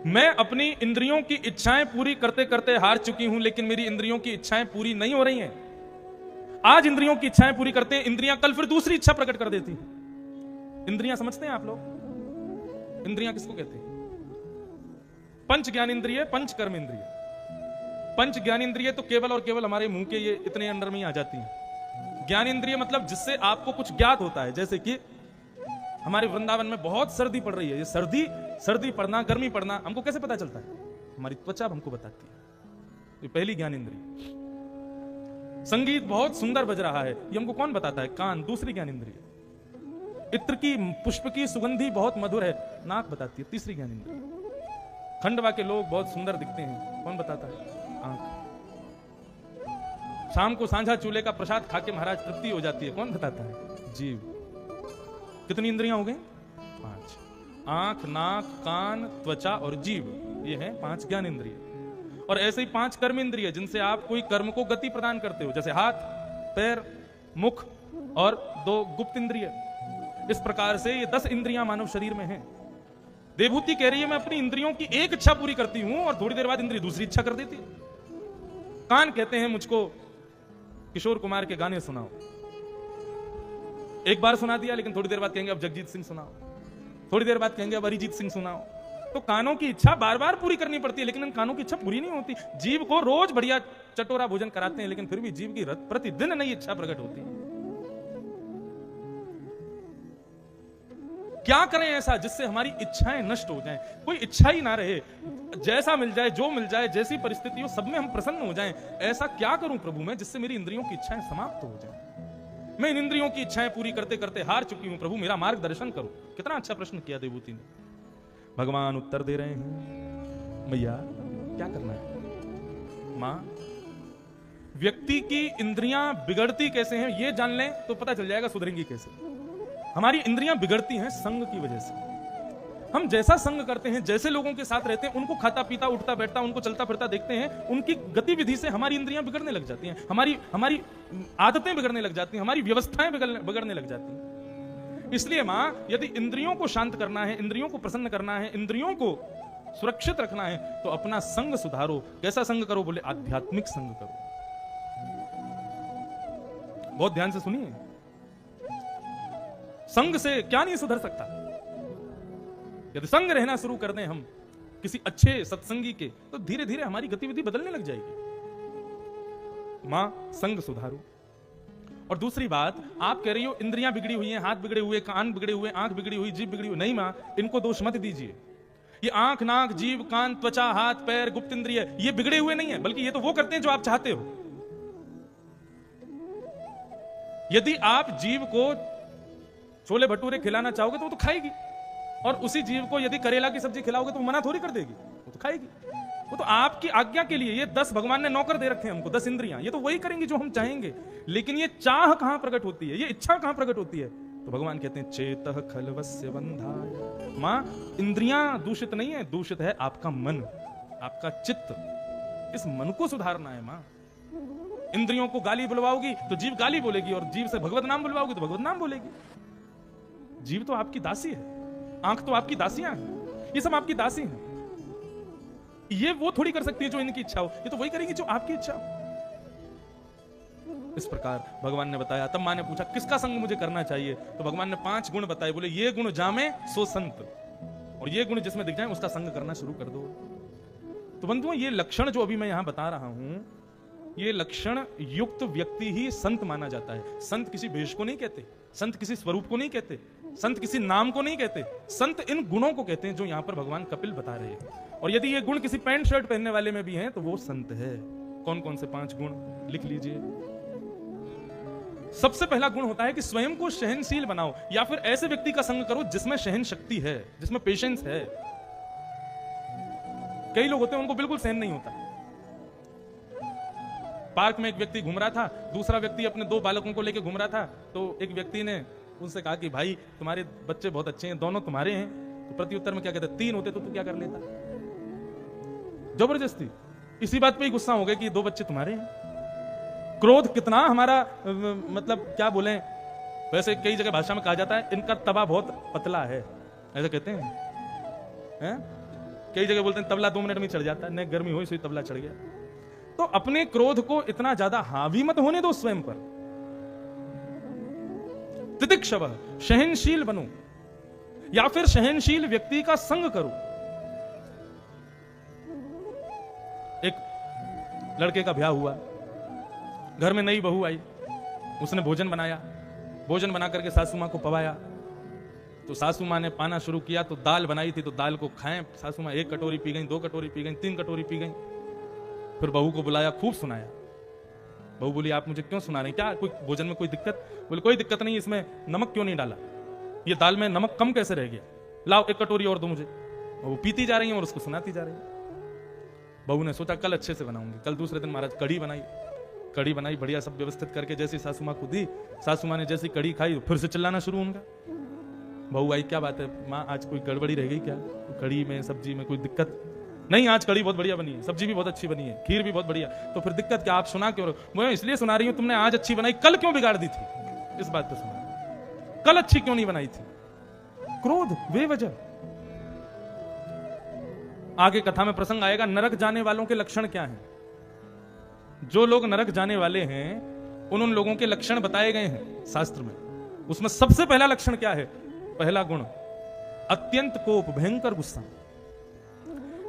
मैं अपनी इंद्रियों की इच्छाएं पूरी करते करते हार चुकी हूं, लेकिन मेरी इंद्रियों की इच्छाएं पूरी नहीं हो रही हैं। आज इंद्रियों की इच्छाएं पूरी करते हैं, इंद्रियां कल फिर दूसरी इच्छा प्रकट कर देती हैं। इंद्रियां समझते हैं आप लोग, इंद्रियां किसको कहते हैं? पंच ज्ञान इंद्रिय, पंच कर्म इंद्रिय। पंच ज्ञान इंद्रिय तो केवल और केवल हमारे मुंह के ये इतने अंडर में ही आ जाती हैं। ज्ञान इंद्रिय मतलब जिससे आपको कुछ ज्ञात होता है, जैसे कि हमारे वृंदावन में बहुत सर्दी पड़ रही है। ये सर्दी पड़ना, गर्मी पड़ना हमको कैसे पता चलता है? हमारी त्वचा हमको बताती है। ये पहली ज्ञान इंद्रिय। संगीत बहुत सुंदर बज रहा है, ये हमको कौन बताता है? कान, दूसरी ज्ञान इंद्रिय। इत्र की, पुष्प की सुगंधी बहुत मधुर है, नाक बताती है, तीसरी ज्ञान इंद्रिय। खंडवा के लोग बहुत सुंदर दिखते हैं, कौन बताता है? आंख। शाम को सांझा चूल्हे का प्रसाद खा के महाराज तृप्ति हो जाती है, कौन बताता है? जीव। कितनी इंद्रियां हो गई? 5। आंख, नाक, कान, त्वचा और जीव, ये है 5 ज्ञान इंद्रिय। और ऐसे ही 5 कर्म इंद्रिय जिनसे आप कोई कर्म को गति प्रदान करते हो, जैसे हाथ, पैर, मुख और 2 गुप्त इंद्रिय। इस प्रकार से ये 10 इंद्रियां मानव शरीर में हैं। देवहूति कह रही है, मैं अपनी इंद्रियों की एक इच्छा पूरी करती हूं और थोड़ी देर बाद इंद्रिय दूसरी इच्छा कर देती है। कान कहते हैं, मुझको किशोर कुमार के गाने सुनाओ। एक बार सुना दिया, लेकिन थोड़ी देर बाद कहेंगे अब जगजीत सिंह सुनाओ, थोड़ी देर बाद कहेंगे अब अरिजीत सिंह सुनाओ। तो कानों की इच्छा बार बार पूरी करनी पड़ती है, लेकिन इन कानों की इच्छा पूरी नहीं होती। जीव को रोज बढ़िया चटोरा भोजन कराते हैं, लेकिन फिर भी जीव की प्रतिदिन नई इच्छा प्रकट होती है। क्या करें ऐसा जिससे हमारी इच्छाएं नष्ट हो जाएं, कोई इच्छा ही ना रहे, जैसा मिल जाए, जो मिल जाए, जैसी परिस्थिति हो, सब में हम प्रसन्न हो जाएं। ऐसा क्या करूं प्रभु मैं जिससे मेरी इंद्रियों की इच्छाएं समाप्त हो जाएं। मैं इन इंद्रियों की इच्छाएं पूरी करते करते हार चुकी हूं, प्रभु मेरा मार्गदर्शन करो। कितना अच्छा प्रश्न किया देवूति ने। भगवान उत्तर दे रहे हैं, मैया क्या करना है। मां, व्यक्ति की इंद्रियां बिगड़ती कैसे हैं ये जान लें तो पता चल जाएगा सुधरेंगी कैसे। हमारी इंद्रियां बिगड़ती हैं संग की वजह से। हम जैसा संग करते हैं, जैसे लोगों के साथ रहते हैं, उनको खाता पीता उठता बैठता, उनको चलता फिरता देखते हैं, उनकी गतिविधि से हमारी इंद्रियां बिगड़ने लग जाती हैं, हमारी आदतें बिगड़ने लग जाती हैं, हमारी व्यवस्थाएं बिगड़ने लग जाती हैं। इसलिए मां, यदि इंद्रियों को शांत करना है, इंद्रियों को प्रसन्न करना है, इंद्रियों को सुरक्षित रखना है, तो अपना संग सुधारो। कैसा संग करो? बोले आध्यात्मिक संग करो। बहुत ध्यान से सुनिए, संग से क्या नहीं सुधर सकता। यदि संग रहना शुरू कर दें हम किसी अच्छे सत्संगी के, तो धीरे धीरे हमारी गतिविधि बदलने लग जाएगी। मां, संग सुधारो। और दूसरी बात, आप कह रही हो इंद्रियां बिगड़ी हुई हैं, हाथ बिगड़े हुए, कान बिगड़े हुए, आंख बिगड़ी हुई, जीभ बिगड़ी हुई। नहीं मां, इनको दोष मत दीजिए। ये आंख, नाक, जीभ, कान, त्वचा, हाथ, पैर, गुप्त इंद्रिय, ये बिगड़े हुए नहीं है, बल्कि ये तो वो करते हैं जो आप चाहते हो। यदि आप जीभ को छोले भटूरे खिलाना चाहोगे तो वो तो खाएगी, और उसी जीव को यदि करेला की सब्जी खिलाओगे तो वो मना थोड़ी कर देगी, वो तो खाएगी। वो तो आपकी आज्ञा के लिए, ये 10 भगवान ने नौकर दे रखे हैं हमको, 10 इंद्रियां, ये तो वही करेंगी जो हम चाहेंगे। लेकिन ये चाह कहां प्रकट होती है, ये इच्छा कहां प्रकट होती है? तो भगवान कहते हैं चेतः खलवस्य बंधाय। मां, इंद्रियां दूषित नहीं है, दूषित है आपका मन, आपका चित्त। इस मन को सुधारना है मां। इंद्रियों को गाली बुलवाओगी तो जीव गाली बोलेगी, और जीव से भगवत नाम बुलवाओगी तो भगवत नाम बोलेगी। जीव तो आपकी दासी है, आंख तो आपकी दासियां हैं, ये सब आपकी दासी हैं। ये वो थोड़ी कर सकती है जो इनकी इच्छा हो, ये तो वही करेगी जो आपकी इच्छा हो। इस प्रकार भगवान ने बताया। तब मां ने पूछा किसका संग मुझे करना चाहिए? तो भगवान ने 5 गुण बताए। बोले ये गुण जामे सो संत, और ये गुण जिसमें दिख जाए उसका संग करना शुरू कर दो। तो बंधुओं, ये लक्षण जो अभी मैं यहां बता रहा हूं, ये लक्षण युक्त व्यक्ति ही संत माना जाता है। संत किसी भेष को नहीं कहते, संत किसी स्वरूप को नहीं कहते, संत किसी नाम को नहीं कहते। संत इन गुणों को कहते हैं जो यहां पर भगवान कपिल बता रहे हैं। और यदि ये गुण किसी पैंट शर्ट पहनने वाले में भी हैं तो वो संत है। कौन कौन से 5 गुण लिख लीजिए। सबसे पहला गुण होता है कि स्वयं को सहनशील बनाओ, या फिर ऐसे व्यक्ति का संग करो जिसमें सहन शक्ति है, जिसमें पेशेंस है। कई लोग होते हैं उनको बिल्कुल सहन नहीं होता। पार्क में एक व्यक्ति घूम रहा था, दूसरा व्यक्ति अपने 2 बालकों को लेकर घूम रहा था। तो एक व्यक्ति ने उनसे कहा कि भाई तुम्हारे बच्चे बहुत अच्छे हैं, दोनों तुम्हारे हैं। तो प्रत्युत्तर में क्या कहते, 3 होते तो तू क्या कर लेता? जबरदस्ती। इसी बात पे ही गुस्सा हो गया कि 2 बच्चे तुम्हारे हैं। क्रोध कितना हमारा, मतलब क्या बोले, वैसे कई जगह भाषा में कहा जाता है इनका तवा बहुत पतला है, ऐसा कहते हैं। कई जगह बोलते हैं तबला 2 मिनट में चढ़ जाता है, न गर्मी हुई सुई तबला चढ़ गया। तो अपने क्रोध को इतना ज्यादा हावी मत होने दो स्वयं पर। तितिक्षवः, सहनशील बनो, या फिर सहनशील व्यक्ति का संग करो। एक लड़के का ब्याह हुआ, घर में नई बहू आई, उसने भोजन बनाया, भोजन बना करके सासू मां को पवाया। तो सासू मां ने पाना शुरू किया, तो दाल बनाई थी, तो दाल को खाएं सासू मां। 1 कटोरी पी गई, 2 कटोरी पी गई, 3 कटोरी पी गई। फिर बहू को बुलाया, खूब सुनाया। बहू बोली आप मुझे क्यों सुना रहे हैं, क्या कोई भोजन में कोई दिक्कत? बोले कोई दिक्कत नहीं, इसमें नमक क्यों नहीं डाला, ये दाल में नमक कम कैसे रह गया, लाओ 1 कटोरी और दो मुझे। वो पीती जा रही है और उसको सुनाती जा रही है। बहू ने सोचा कल अच्छे से बनाऊंगी। कल दूसरे दिन महाराज कढ़ी बनाई, बढ़िया सब व्यवस्थित करके जैसी सासू मां को दी। सासू मां ने जैसी कढ़ी खाई फिर से चिल्लाना शुरू उनका। बहू आई, क्या बात है माँ, आज कोई गड़बड़ी रह गई क्या? कढ़ी में सब्जी में कोई दिक्कत? नहीं, आज कढ़ी बहुत बढ़िया बनी है, सब्जी भी बहुत अच्छी बनी है, खीर भी बहुत बढ़िया। तो फिर दिक्कत क्या, आप सुना क्यों? मैं इसलिए सुना रही हूं, तुमने आज अच्छी बनाई, कल क्यों बिगाड़ दी थी? इस बात पे सुना, कल अच्छी क्यों नहीं बनाई थी? क्रोध बेवजह। आगे कथा में प्रसंग आएगा, नरक जाने वालों के लक्षण क्या हैं। जो लोग नरक जाने वाले हैं उन लोगों के लक्षण बताए गए हैं शास्त्र में। उसमें सबसे पहला लक्षण क्या है? पहला गुण अत्यंत कोप, भयंकर गुस्सा।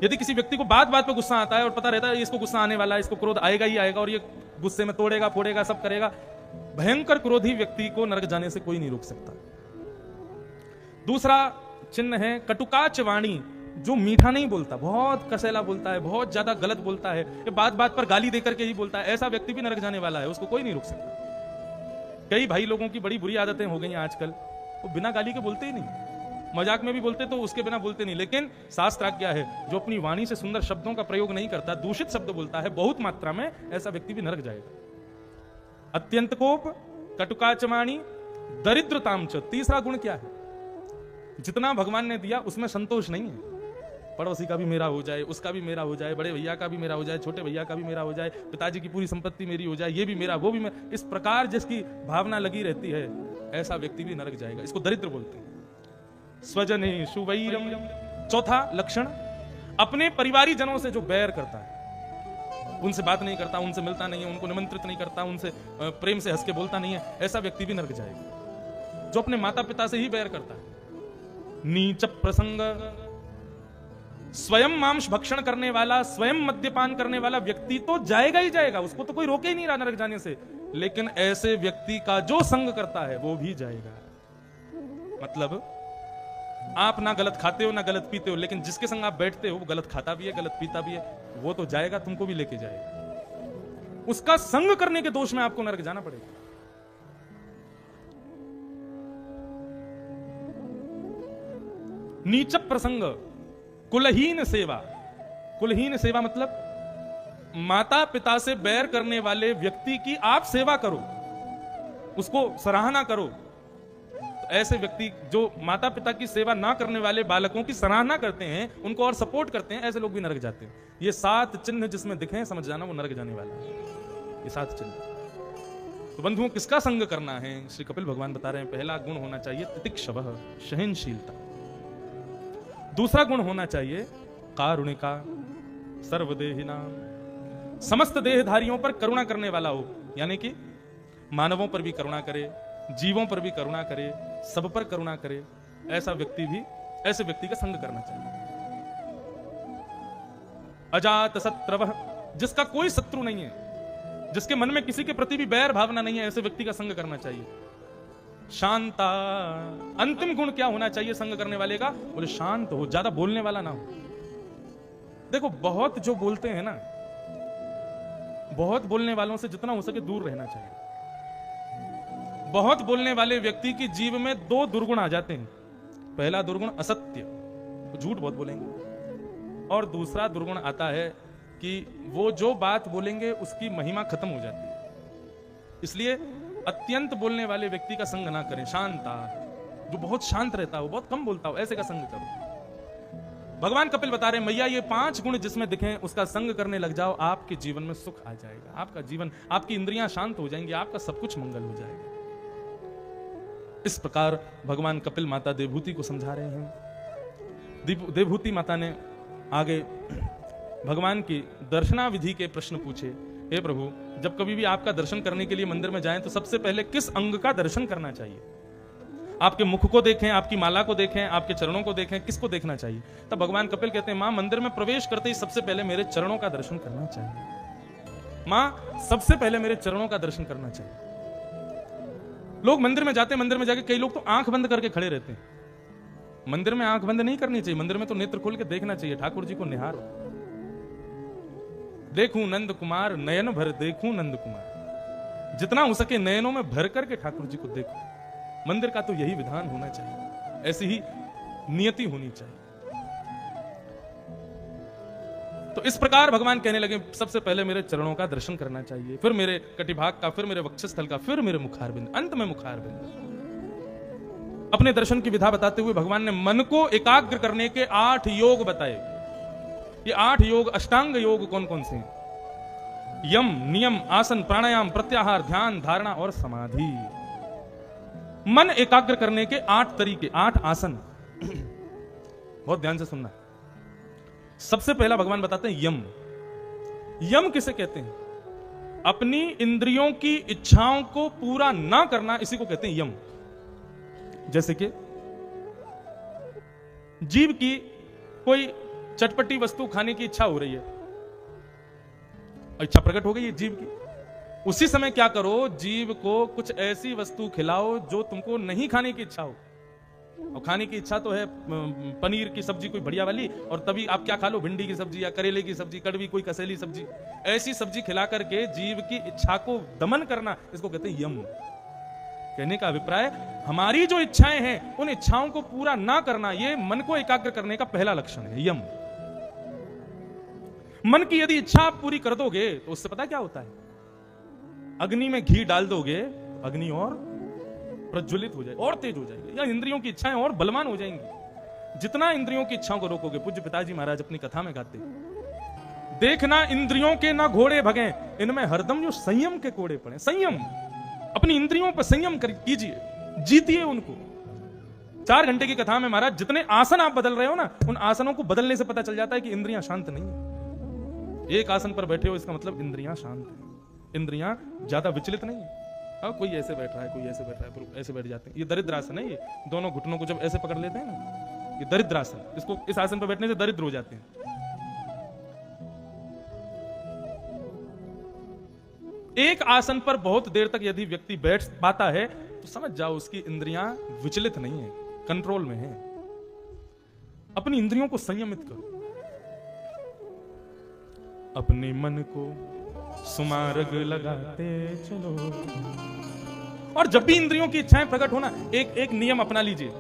यदि किसी व्यक्ति को बात बात पे गुस्सा आता है और पता रहता है इसको गुस्सा आने वाला है, इसको क्रोध आएगा ही आएगा और ये गुस्से में तोड़ेगा फोड़ेगा सब करेगा, भयंकर क्रोधी व्यक्ति को नरक जाने से कोई नहीं रोक सकता। दूसरा चिन्ह है कटुकाच वाणी, जो मीठा नहीं बोलता, बहुत कसैला बोलता है, बहुत ज्यादा गलत बोलता है, ये बात बात पर गाली देकर के ही बोलता है, ऐसा व्यक्ति भी नरक जाने वाला है, उसको कोई नहीं रोक सकता। कई भाई लोगों की बड़ी बुरी आदतें हो गई हैं आजकल, वो बिना गाली के बोलते ही नहीं, मजाक में भी बोलते तो उसके बिना बोलते नहीं, लेकिन शास्त्र आज्ञा है जो अपनी वाणी से सुंदर शब्दों का प्रयोग नहीं करता, दूषित शब्द बोलता है बहुत मात्रा में, ऐसा व्यक्ति भी नरक जाएगा। अत्यंत कोप, कटुकाचवाणी, दरिद्रताम च। तीसरा गुण क्या है? जितना भगवान ने दिया उसमें संतोष नहीं है, पड़ोसी का भी मेरा हो जाए, उसका भी मेरा हो जाए, बड़े भैया का भी मेरा हो जाए, छोटे भैया का भी मेरा हो जाए, पिताजी की पूरी संपत्ति मेरी हो जाए, ये भी मेरा, वो भी मेरा, इस प्रकार जिसकी भावना लगी रहती है, ऐसा व्यक्ति भी नरक जाएगा। इसको दरिद्र बोलते हैं। स्वजने शुवैरम। चौथा लक्षण, अपने परिवारी जनों से जो बैर करता है, उनसे बात नहीं करता, उनसे मिलता नहीं है, उनको निमंत्रित नहीं करता, उनसे प्रेम से हंस के बोलता नहीं है, ऐसा व्यक्ति भी नरक जाएगा। जो अपने माता पिता से ही बैर करता है। नीच प्रसंग, स्वयं मांस भक्षण करने वाला, स्वयं मद्यपान करने वाला व्यक्ति तो जाएगा ही जाएगा, उसको तो कोई रोके ही नहीं रहा नरक जाने से, लेकिन ऐसे व्यक्ति का जो संग करता है वो भी जाएगा। मतलब आप ना गलत खाते हो ना गलत पीते हो, लेकिन जिसके संग आप बैठते हो वो गलत खाता भी है, गलत पीता भी है, वो तो जाएगा, तुमको भी लेके जाएगा। उसका संग करने के दोष में आपको नरक जाना पड़ेगा। नीच प्रसंग, कुलहीन सेवा। कुलहीन सेवा मतलब माता पिता से बैर करने वाले व्यक्ति की आप सेवा करो, उसको सराहना करो। तो ऐसे व्यक्ति जो माता पिता की सेवा ना करने वाले बालकों की सराहना करते हैं, उनको और सपोर्ट करते हैं, ऐसे लोग भी नरक जाते हैं। ये 7 चिन्ह जिसमें दिखे समझ जाना वो नरक जाने वाला है, ये 7 चिन्ह। तो बंधुओं, किसका संग करना है? श्री कपिल भगवान बता रहे हैं, पहला गुण होना चाहिए तितिक्षवः, सहनशीलता। दूसरा गुण होना चाहिए कारुणिका, सर्वदेहिना, समस्त देहधारियों पर करुणा करने वाला हो, यानी कि मानवों पर भी करुणा करे, जीवों पर भी करुणा करे, सब पर करुणा करे, ऐसा व्यक्ति भी, ऐसे व्यक्ति का संग करना चाहिए। अजात शत्रवः, जिसका कोई शत्रु नहीं है, जिसके मन में किसी के प्रति भी बैर भावना नहीं है, ऐसे व्यक्ति का संग करना चाहिए। शांता, अंतिम गुण क्या होना चाहिए संग करने वाले का? बोले शांत हो, ज्यादा बोलने वाला ना हो। देखो बहुत जो बोलते हैं ना, बहुत बोलने वालों से जितना हो सके दूर रहना चाहिए। बहुत बोलने वाले व्यक्ति की जीव में 2 दुर्गुण आ जाते हैं। पहला दुर्गुण असत्य, तो झूठ बहुत बोलेंगे, और दूसरा दुर्गुण आता है कि वो जो बात बोलेंगे उसकी महिमा खत्म हो जाती है। इसलिए अत्यंत बोलने वाले व्यक्ति का संग ना करें। शांता, जो बहुत शांत रहता हो, बहुत कम बोलता हो, ऐसे का संग करो। भगवान कपिल बता रहे हैं, मैया ये 5 गुण जिसमें दिखें उसका संग करने लग जाओ, आपके जीवन में सुख आ जाएगा, आपका जीवन, आपकी इंद्रियां शांत हो जाएंगी, आपका सब कुछ मंगल हो जाएगा। इस प्रकार भगवान कपिल माता देवभूति को समझा रहे हैं। देवभूति माता ने आगे भगवान की दर्शना विधि के प्रश्न पूछे। हे प्रभु, जब कभी भी आपका दर्शन करने के लिए मंदिर में जाएं तो सबसे पहले किस अंग का दर्शन करना चाहिए? आपके मुख को देखें, आपकी माला को देखें, आपके चरणों को देखें, किसको देखना चाहिए? तब भगवान कपिल कहते हैं, मां, मंदिर में प्रवेश करते ही सबसे पहले मेरे चरणों का दर्शन करना चाहिए। मां, सबसे पहले मेरे चरणों का दर्शन करना चाहिए। लोग मंदिर में जाते, मंदिर में जाके कई लोग तो आंख बंद करके खड़े रहते हैं। मंदिर में आंख बंद नहीं करनी चाहिए, मंदिर में तो नेत्र खोल के देखना चाहिए। ठाकुर जी को निहारो, देखूं नंद कुमार, नयन भर देखूं नंद कुमार। जितना हो सके नयनों में भर करके ठाकुर जी को देखो। मंदिर का तो यही विधान होना चाहिए, ऐसी ही नियति होनी चाहिए। तो इस प्रकार भगवान कहने लगे, सबसे पहले मेरे चरणों का दर्शन करना चाहिए, फिर मेरे कटिभाग का, फिर मेरे वक्षस्थल का, फिर मेरे मुखारबिंद, अंत में मुखारबिंद। अपने दर्शन की विधा बताते हुए भगवान ने मन को एकाग्र करने के 8 योग बताए। ये 8 योग, अष्टांग योग कौन कौन से हैं? यम, नियम, आसन, प्राणायाम, प्रत्याहार, ध्यान, धारणा और समाधि। मन एकाग्र करने के 8 तरीके, 8 आसन। बहुत ध्यान से सुनना। सबसे पहला भगवान बताते हैं यम। यम किसे कहते हैं? अपनी इंद्रियों की इच्छाओं को पूरा ना करना, इसी को कहते हैं यम। जैसे कि जीव की कोई चटपटी वस्तु खाने की इच्छा हो रही है, इच्छा प्रकट हो गई है जीव की, उसी समय क्या करो, जीव को कुछ ऐसी वस्तु खिलाओ जो तुमको नहीं खाने की इच्छा हो। और खाने की इच्छा तो है पनीर की सब्जी कोई बढ़िया वाली, और तभी आप क्या खा लो, भिंडी की सब्जी या करेले की सब्जी, कड़वी कोई कसेली सब्जी, ऐसी सब्जी खिला करके जीव की इच्छा को दमन करना, इसको कहते हैं यम। कहने का अभिप्राय, हमारी जो इच्छाएं हैं उन इच्छाओं को पूरा ना करना, यह मन को एकाग्र करने का पहला लक्षण है, यम। मन की यदि इच्छा आप पूरी कर दोगे तो उससे पता क्या होता है, अग्नि में घी डाल दोगे तो अग्नि और प्रज्वलित हो जाएगी और तेज हो जाएगी, या इंद्रियों की इच्छाएं और बलवान हो जाएंगी। जितना इंद्रियों की इच्छाओं को रोकोगे, पूज्य पिताजी महाराज अपनी कथा में गाते, देखना इंद्रियों के ना घोड़े भगे, इनमें हरदम जो संयम के कोड़े पड़े। संयम, अपनी इंद्रियों पर संयम कीजिए, जीतिए उनको। 4 घंटे की कथा में महाराज जितने आसन आप बदल रहे हो ना, उन आसनों को बदलने से पता चल जाता है कि इंद्रियां शांत नहीं है। एक आसन पर बैठे हो इसका मतलब इंद्रियां शांत है, इंद्रियां ज्यादा विचलित नहीं है। कोई ऐसे बैठ रहा है, कोई ऐसे बैठ रहा है, ऐसे बैठ जाते हैं, ये दरिद्रासन है। ये दोनों घुटनों को जब ऐसे पकड़ लेते हैं ना, ये दरिद्रासन, इसको इस आसन पर बैठने से दरिद्र हो जाते हैं। एक आसन पर बहुत देर तक यदि व्यक्ति बैठ पाता है तो समझ जाओ उसकी इंद्रियां विचलित नहीं है, कंट्रोल में है। अपनी इंद्रियों को संयमित करो, अपने मन को सुमारग लगाते चलो। और जब भी इंद्रियों की इच्छाएं प्रकट होना, एक नियम अपना लीजिए।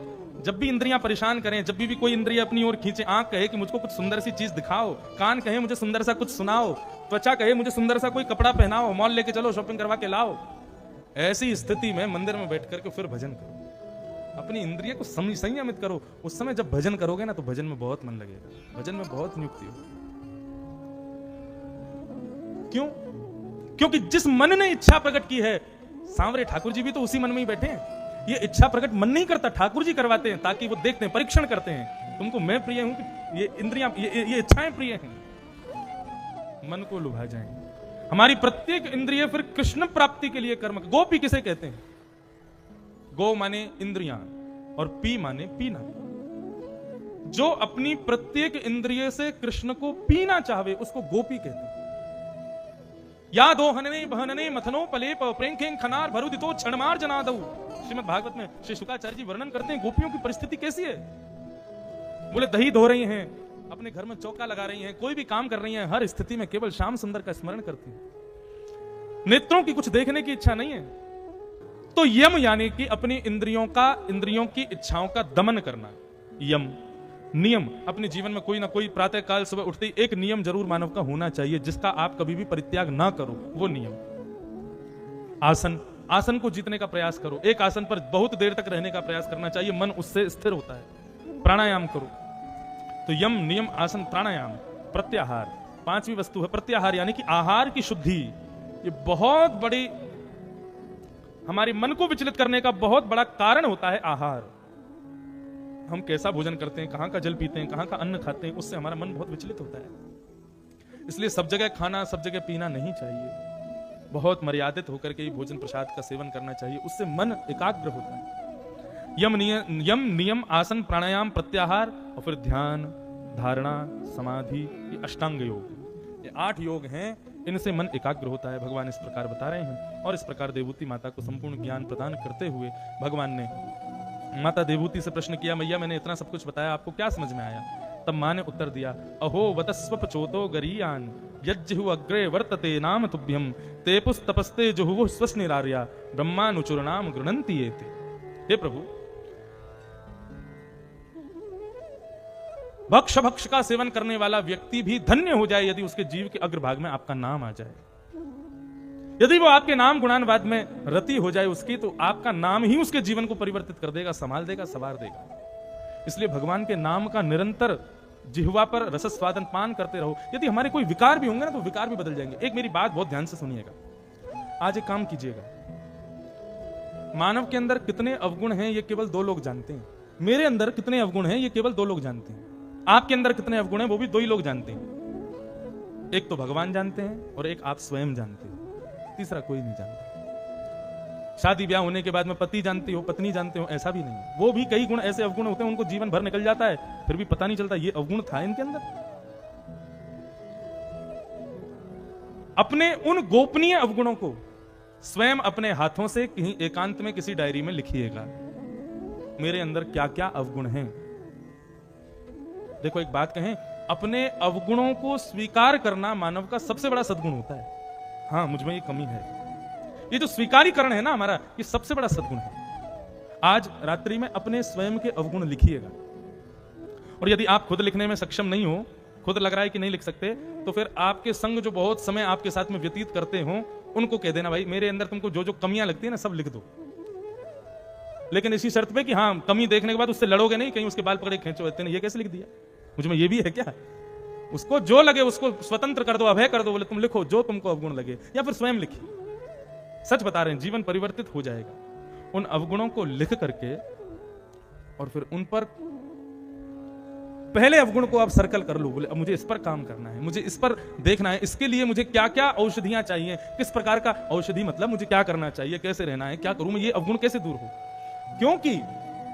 जब भी इंद्रियां परेशान करें, जब भी कोई इंद्रिय अपनी ओर खींचे, आंख कहे कि मुझको कुछ सुंदर सी चीज दिखाओ, कान कहे मुझे सुंदर सा कुछ सुनाओ, त्वचा कहे मुझे सुंदर सा कोई कपड़ा पहनाओ, मॉल लेके चलो, शॉपिंग करवा के लाओ, ऐसी स्थिति में मंदिर में बैठ करके फिर भजन करो, अपनी इंद्रिय को संयमित करो। उस समय जब भजन करोगे ना तो भजन में बहुत मन लगेगा, भजन में बहुत नियुक्ति हो। क्यों? क्योंकि जिस मन ने इच्छा प्रकट की है, सांवरे ठाकुर जी भी तो उसी मन में ही बैठे हैं। ये इच्छा प्रकट मन नहीं करता, ठाकुर जी करवाते हैं, ताकि वो देखते हैं, परीक्षण करते हैं, तुमको मैं प्रिय हूं कि ये इंद्रियां, ये इच्छाएं प्रिय हैं, मन को लुभा जाएंगे। हमारी प्रत्येक इंद्रिय फिर कृष्ण प्राप्ति के लिए कर्म। गोपी किसे कहते हैं? गो माने इंद्रियां और पी माने पीना। जो अपनी प्रत्येक इंद्रिय से कृष्ण को पीना चाहे उसको गोपी कहते हैं। या दो हनने बहनने मथनो पलेप प्रेंखें खनार भरुदितो क्षणमार जनादऊ। श्रीमद् भागवत में श्री शुकाचार्य जी वर्णन करते हैं गोपियों की परिस्थिति कैसी है। बोले दही धो रही हैं, अपने घर में चौका लगा रही हैं, कोई भी काम कर रही हैं, हर स्थिति में केवल श्याम सुंदर का स्मरण करती हैं, नेत्रों की कुछ देखने की इच्छा नहीं है। तो यम यानी कि अपनी इंद्रियों की इच्छाओं का दमन करना, यम। नियम, अपने जीवन में कोई ना कोई प्रातः काल सुबह उठते ही एक नियम जरूर मानव का होना चाहिए, जिसका आप कभी भी परित्याग ना करो, वो नियम। आसन को जीतने का प्रयास करो, एक आसन पर बहुत देर तक रहने का प्रयास करना चाहिए, मन उससे स्थिर होता है। प्राणायाम करो, तो यम, नियम, आसन, प्राणायाम, प्रत्याहार, 5वीं वस्तु है प्रत्याहार, यानी कि आहार की शुद्धि। ये बहुत बड़ी, हमारे मन को विचलित करने का बहुत बड़ा कारण होता है आहार। हम कैसा भोजन करते हैं, कहां का जल पीते हैं, कहां का अन्न खाते हैं, उससे हमारा मन बहुत विचलित होता है। इसलिए सब जगह खाना, सब जगह पीना नहीं चाहिए, बहुत मर्यादित होकर के ही भोजन प्रसाद का सेवन करना चाहिए, उससे मन एकाग्र होता है। यम, नियम, आसन, प्राणायाम, प्रत्याहार और फिर ध्यान, धारणा, समाधि, ये अष्टांग योग, ये 8 योग हैं, इनसे मन एकाग्र होता है। भगवान इस प्रकार बता रहे हैं। और इस प्रकार देवूति माता को संपूर्ण ज्ञान प्रदान करते हुए भगवान ने माता देवूति से प्रश्न किया, मैया मैंने इतना सब कुछ बताया, आपको क्या समझ में आया? तब मां ने उत्तर दिया, अहो वतस्वप चोतो गरीयान यज्जहु अग्रे वर्तते नाम तुभ्यम ते पुस्तपस्ते जुहुः स्वस्निरार्या ब्रह्मानुचुरनाम गृणन्ति एते। हे प्रभु, भक्ष का सेवन करने वाला व्यक्ति भी धन्य हो जाए यदि उसके जीव के अग्रभाग में आपका नाम आ जाए। यदि वो आपके नाम गुणानुवाद में रति हो जाए उसकी, तो आपका नाम ही उसके जीवन को परिवर्तित कर देगा, संभाल देगा, संवार देगा। इसलिए भगवान के नाम का निरंतर जिह्वा पर रस स्वादन पान करते रहो। यदि हमारे कोई विकार भी होंगे ना, तो विकार भी बदल जाएंगे। एक मेरी बात बहुत ध्यान से सुनिएगा, आज एक काम कीजिएगा। मानव के अंदर कितने अवगुण हैं ये केवल 2 लोग जानते हैं। मेरे अंदर कितने अवगुण हैं ये केवल 2 लोग जानते हैं। आपके अंदर कितने अवगुण हैं वो भी 2 ही लोग जानते हैं। एक तो भगवान जानते हैं और एक आप स्वयं जानते हैं, तीसरा कोई नहीं जानता। शादी ब्याह होने के बाद में पति जानते हो, पत्नी जानते हो, ऐसा भी नहीं। वो भी कई गुण ऐसे अवगुण होते हैं, उनको जीवन भर निकल जाता है, फिर भी पता नहीं चलता ये अवगुण था इनके अंदर। अपने उन गोपनीय अवगुणों को स्वयं अपने हाथों से कहीं एकांत में किसी डायरी में लिखिएगा। मेरे अंदर क्या क्या अवगुण हैं। देखो एक बात कहें, अपने अवगुणों को स्वीकार करना मानव का सबसे बड़ा सद्गुण होता है। हाँ, मुझ में ये कमी है, ये जो स्वीकारीकरण है ना हमारा, ये सबसे बड़ा सद्गुण है। आज रात्रि में अपने स्वयं के अवगुण लिखिएगा, और यदि आप खुद लिखने में सक्षम नहीं हो, खुद लग रहा है कि नहीं लिख सकते, तो फिर आपके संग जो बहुत समय आपके साथ में व्यतीत करते हो, उनको कह देना, भाई मेरे अंदर तुमको जो जो कमियां लगती है ना, सब लिख दो। लेकिन इसी शर्त पे कि हाँ, कमी देखने के बाद उससे लड़ोगे नहीं, कहीं उसके बाल पकड़े खींचो, ये कैसे लिख दिया, मुझ में ये भी है क्या? उसको जो लगे उसको स्वतंत्र कर दो, अभय कर दो, बोले तुम लिखो जो तुमको अवगुण लगे, या फिर स्वयं लिखिए। सच बता रहे हैं, जीवन परिवर्तित हो जाएगा उन अवगुणों को लिख करके, और फिर उन पर पहले अवगुण को आप सर्कल कर लो, बोले अब मुझे इस पर काम करना है, मुझे इस पर देखना है, इसके लिए मुझे क्या क्या औषधियां चाहिए, किस प्रकार का औषधि, मतलब मुझे क्या करना चाहिए, कैसे रहना है, क्या करूं मैं, ये अवगुण कैसे दूर हो। क्योंकि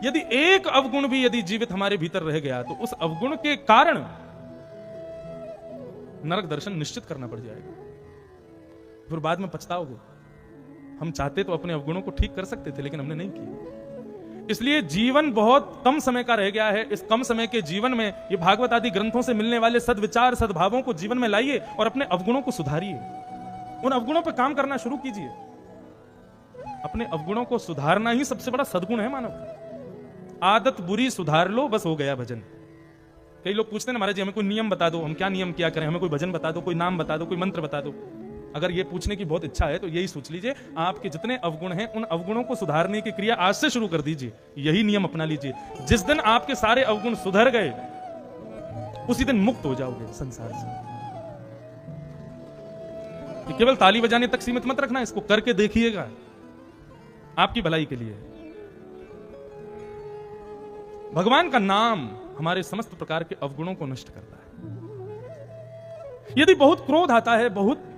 यदि एक अवगुण भी यदि जीवित हमारे भीतर रह गया, तो उस अवगुण के कारण नरक दर्शन निश्चित करना पड़ जाएगा, फिर बाद में पछताओगे। हम चाहते तो अपने अवगुणों को ठीक कर सकते थे, लेकिन हमने नहीं किया। इसलिए जीवन बहुत कम समय का रह गया है। इस कम समय के जीवन में ये भागवत आदि ग्रंथों से मिलने वाले सद्विचार, सद्भावों को जीवन में लाइए और अपने अवगुणों को सुधारिए, उन अवगुणों पर काम करना शुरू कीजिए। अपने अवगुणों को सुधारना ही सबसे बड़ा सद्गुण है मानव का। आदत बुरी सुधार लो, बस हो गया भजन। कई लोग पूछते हैं ना, महाराज जी हमें कोई नियम बता दो, हम क्या नियम क्या करें, हमें कोई भजन बता दो, कोई नाम बता दो, कोई मंत्र बता दो। अगर ये पूछने की बहुत इच्छा है तो यही सोच लीजिए, आपके जितने अवगुण हैं उन अवगुणों को सुधारने की क्रिया आज से शुरू कर दीजिए, यही नियम अपना लीजिए। जिस दिन आपके सारे अवगुण सुधर गए, उसी दिन मुक्त हो जाओगे संसार से। कि केवल ताली बजाने तक सीमित मत रखना, इसको करके देखिएगा, आपकी भलाई के लिए। भगवान का नाम हमारे समस्त प्रकार के अवगुणों को नष्ट करता है। यदि बहुत क्रोध आता है, बहुत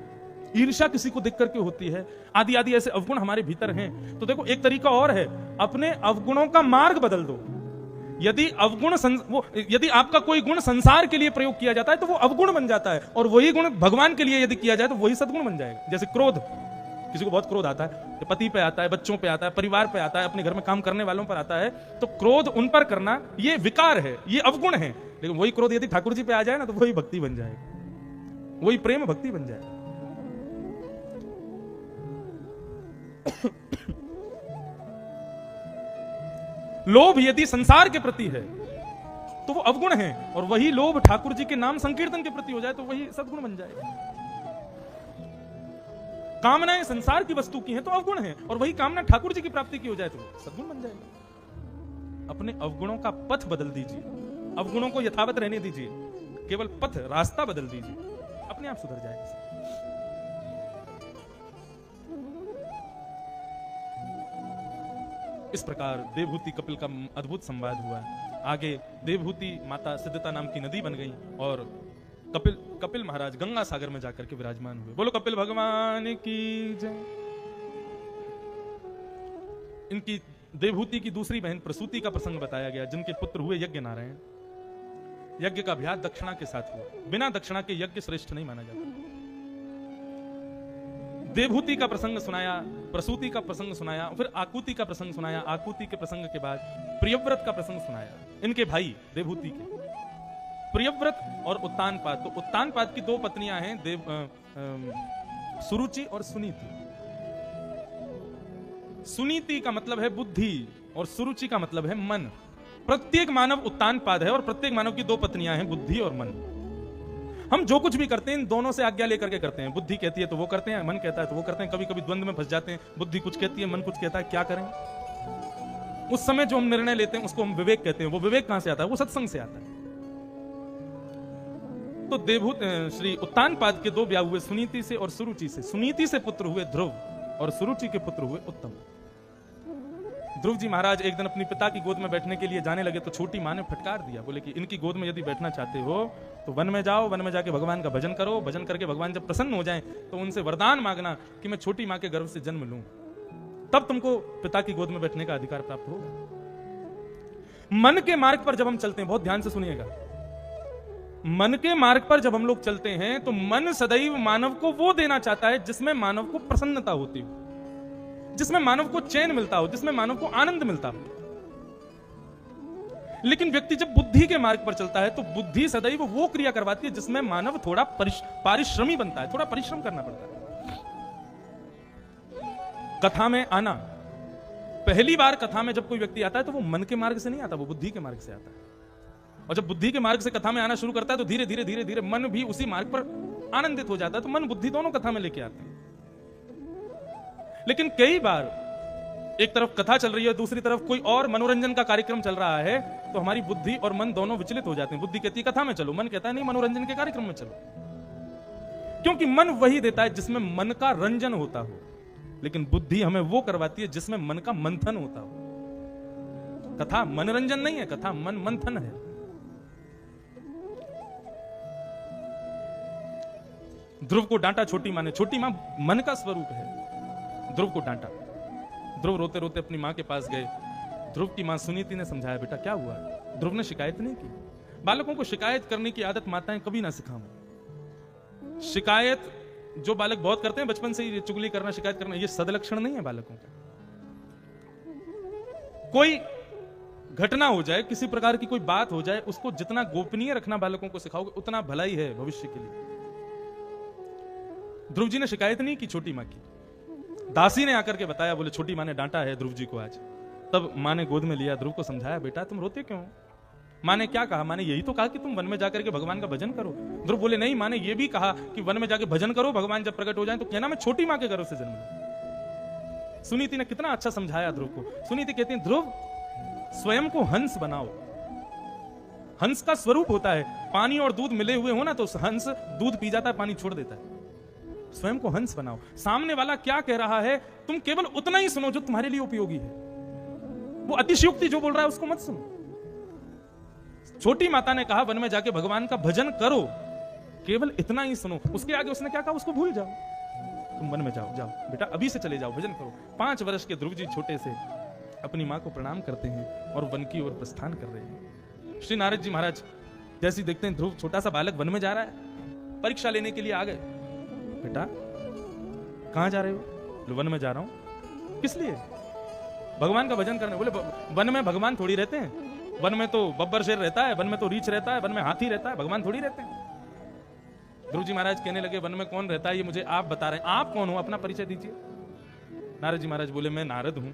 ईर्ष्या किसी को देख करके होती है, आदि आदि ऐसे अवगुण हमारे भीतर हैं, तो देखो एक तरीका और है, अपने अवगुणों का मार्ग बदल दो। यदि अवगुण यदि आपका कोई गुण संसार के लिए प्रयोग किया जाता है तो वो अवगुण बन जाता है, और वही गुण भगवान के लिए यदि किया जाए तो वही सद्गुण बन जाएगा। जैसे क्रोध, किसी को बहुत क्रोध आता है, तो पति पे आता है, बच्चों पे आता है, परिवार पे आता है, अपने घर में काम करने वालों पर आता है, तो क्रोध उन पर करना ये विकार है, ये अवगुण है। लेकिन वही क्रोध यदि ठाकुर जी पे आ जाए ना, तो वही भक्ति बन जाएगा, वही प्रेम भक्ति बन जाएगा। लोभ यदि संसार के प्रति है तो वो अवगुण है, और वही लोभ ठाकुर जी के नाम संकीर्तन के प्रति हो जाए तो वही सद्गुण बन जाएगा। कामनाएं संसार की वस्तु की हैं तो अवगुण है, और वही कामना ठाकुर जी की प्राप्ति की हो जाए तो सद्गुण बन जाएगा। अपने अवगुणों का पथ बदल दीजिए, अवगुणों को यथावत रहने दीजिए, केवल पथ रास्ता बदल दीजिए, अपने आप सुधर जाएगा। इस प्रकार देवहूति कपिल का अद्भुत संवाद हुआ। आगे देवहूति माता सिद्धता नाम की नदी बन गई, और कपिल महाराज गंगा सागर में जाकर के विराजमान हुए। बोलो कपिल भगवान की जय। इनकी देवहूति की दूसरी बहन प्रसूति का प्रसंग बताया गया, जिनके पुत्र हुए यज्ञ नारायण। यज्ञ का अभ्यास दक्षिणा के साथ हुआ, बिना दक्षिणा के यज्ञ श्रेष्ठ नहीं माना जाता। देवहूति का प्रसंग सुनाया, प्रसूति का प्रसंग सुनाया, फिर आकुति का प्रसंग सुनाया। आकुति के प्रसंग के बाद प्रियव्रत का प्रसंग सुनाया, इनके भाई देवहूति के, प्रियव्रत और उत्तानपाद। तो उत्तानपाद की दो पत्नियां हैं, सुरुचि और सुनीति। सुनीति का मतलब है बुद्धि और सुरुचि का मतलब है मन। प्रत्येक मानव उत्तानपाद है और प्रत्येक मानव की दो पत्नियां हैं, बुद्धि और मन। हम जो कुछ भी करते हैं इन दोनों से आज्ञा लेकर के करते हैं। बुद्धि कहती है तो वो करते हैं, मन कहता है तो वो करते हैं। कभी कभी द्वंद्व में फंस जाते हैं, बुद्धि कुछ कहती है, मन कुछ कहता है, क्या करें? उस समय जो हम निर्णय लेते हैं उसको हम विवेक कहते हैं। वो विवेक कहां से आता है? वो सत्संग से आता है। तो देवहूत श्री उत्तानपाद के दो ब्याह हुए, सुनीति से और सुरुचि से। सुनीति से पुत्र हुए ध्रुव और सुरुचि के पुत्र हुए उत्तम। ध्रुव जी महाराज एक दिन अपनी पिता की गोद में बैठने के लिए जाने लगे तो छोटी मां ने फटकार दिया, बोले कि इनकी गोद में यदि बैठना चाहते हो तो वन में जाओ, वन में जाके भगवान का भजन करो। भजन करके भगवान जब प्रसन्न हो जाएं तो उनसे वरदान मांगना कि मैं छोटी मां के गर्भ से जन्म लूं, तब तुमको पिता की गोद में बैठने का अधिकार प्राप्त होगा। मन के मार्ग पर जब हम चलते हैं, बहुत ध्यान से सुनिएगा, मन के मार्ग पर जब हम लोग चलते हैं तो मन सदैव मानव को वो देना चाहता है जिसमें मानव को प्रसन्नता होती हो, जिसमें मानव को चैन मिलता हो, जिसमें मानव को आनंद मिलता हो। लेकिन व्यक्ति जब बुद्धि के मार्ग पर चलता है तो बुद्धि सदैव वो क्रिया करवाती है जिसमें मानव थोड़ा पारिश्रमी बनता है, थोड़ा परिश्रम करना पड़ता है। कथा में आना, पहली बार कथा में जब कोई व्यक्ति आता है तो वो मन के मार्ग से नहीं आता, वो बुद्धि के मार्ग से आता है। और जब बुद्धि के मार्ग से कथा में आना शुरू करता है तो धीरे धीरे धीरे धीरे मन भी उसी मार्ग पर आनंदित हो जाता है, तो मन बुद्धि दोनों कथा में लेके आते हैं। लेकिन कई बार एक तरफ कथा चल रही है, दूसरी तरफ कोई और मनोरंजन का कार्यक्रम चल रहा है, तो हमारी बुद्धि और मन दोनों विचलित हो जाते हैं। बुद्धि कहती है कथा में चलो, मन कहता है नहीं मनोरंजन के कार्यक्रम में चलो, क्योंकि मन वही देता है जिसमें मन का रंजन होता हो, लेकिन बुद्धि हमें वो करवाती है जिसमें मन का मंथन होता हो। कथा मनोरंजन नहीं है, कथा मन मंथन है। ध्रुव को डांटा छोटी माँ ने, छोटी माँ मन का स्वरूप है। ध्रुव को डांटा, ध्रुव रोते रोते अपनी मां के पास गए। ध्रुव की मां सुनीति ने समझाया, बेटा क्या हुआ? ध्रुव ने शिकायत नहीं की। बालकों को शिकायत करने की आदत माताएं कभी ना सिखाओ। शिकायत जो बालक बहुत करते हैं बचपन से ही, चुगली करना, शिकायत करना, ये सदलक्षण नहीं है बालकों का। कोई घटना हो जाए, किसी प्रकार की कोई बात हो जाए, उसको जितना गोपनीय रखना बालकों को सिखाओगे उतना भलाई है भविष्य के लिए। ध्रुव जी ने शिकायत नहीं की छोटी मां की। दासी ने आकर के बताया, बोले छोटी मां ने डांटा है ध्रुव जी को आज। तब मां ने गोद में लिया, ध्रुव को समझाया, बेटा तुम रोते क्यों? मां ने क्या कहा? मां ने यही तो कहा कि तुम वन में जाकर के भगवान का भजन करो। ध्रुव बोले नहीं, मां ने यह भी कहा कि वन में जाकर भजन करो, भगवान जब प्रकट हो जाए तो कहना मैं छोटी मां के घरों से जन्म लूं। सुनीति ने कितना अच्छा समझाया ध्रुव को। सुनीति कहती है, ध्रुव स्वयं को हंस बनाओ। हंस का स्वरूप होता है, पानी और दूध मिले हुए हो ना तो हंस दूध पी जाता है, पानी छोड़ देता है। स्वयं को हंस बनाओ। सामने वाला क्या कह रहा है तुम केवल उतना ही सुनो जो तुम्हारे लिए उपयोगी है। वो अतिशयोक्ति जो बोल रहा है उसको मत सुनो। छोटी माता ने कहा वन में जाके भगवान का भजन करो, केवल इतना ही सुनो। उसके आगे उसने क्या कहा? उसको भूल जाओ, तुम वन में जाओ, जाओ बेटा अभी से चले जाओ, भजन करो। 5 वर्ष के ध्रुव जी छोटे से अपनी मां को प्रणाम करते हैं और वन की ओर प्रस्थान कर रहे हैं। श्री नारद जी महाराज जैसे देखते हैं ध्रुव छोटा सा बालक वन में जा रहा है, परीक्षा लेने के लिए आ गए। बेटा कहां जा रहे हो? वन में जा रहा हूं। किस लिए? भगवान का भजन करने। बोले वन में भगवान थोड़ी रहते हैं, वन में तो बब्बर शेर रहता है, वन में तो रीछ रहता है, वन में हाथी रहता है, भगवान थोड़ी रहते हैं। ध्रुव जी महाराज कहने लगे वन में कौन रहता है ये मुझे आप बता रहे हैं, आप कौन हो? अपना परिचय दीजिए। नारद जी महाराज बोले मैं नारद हूं।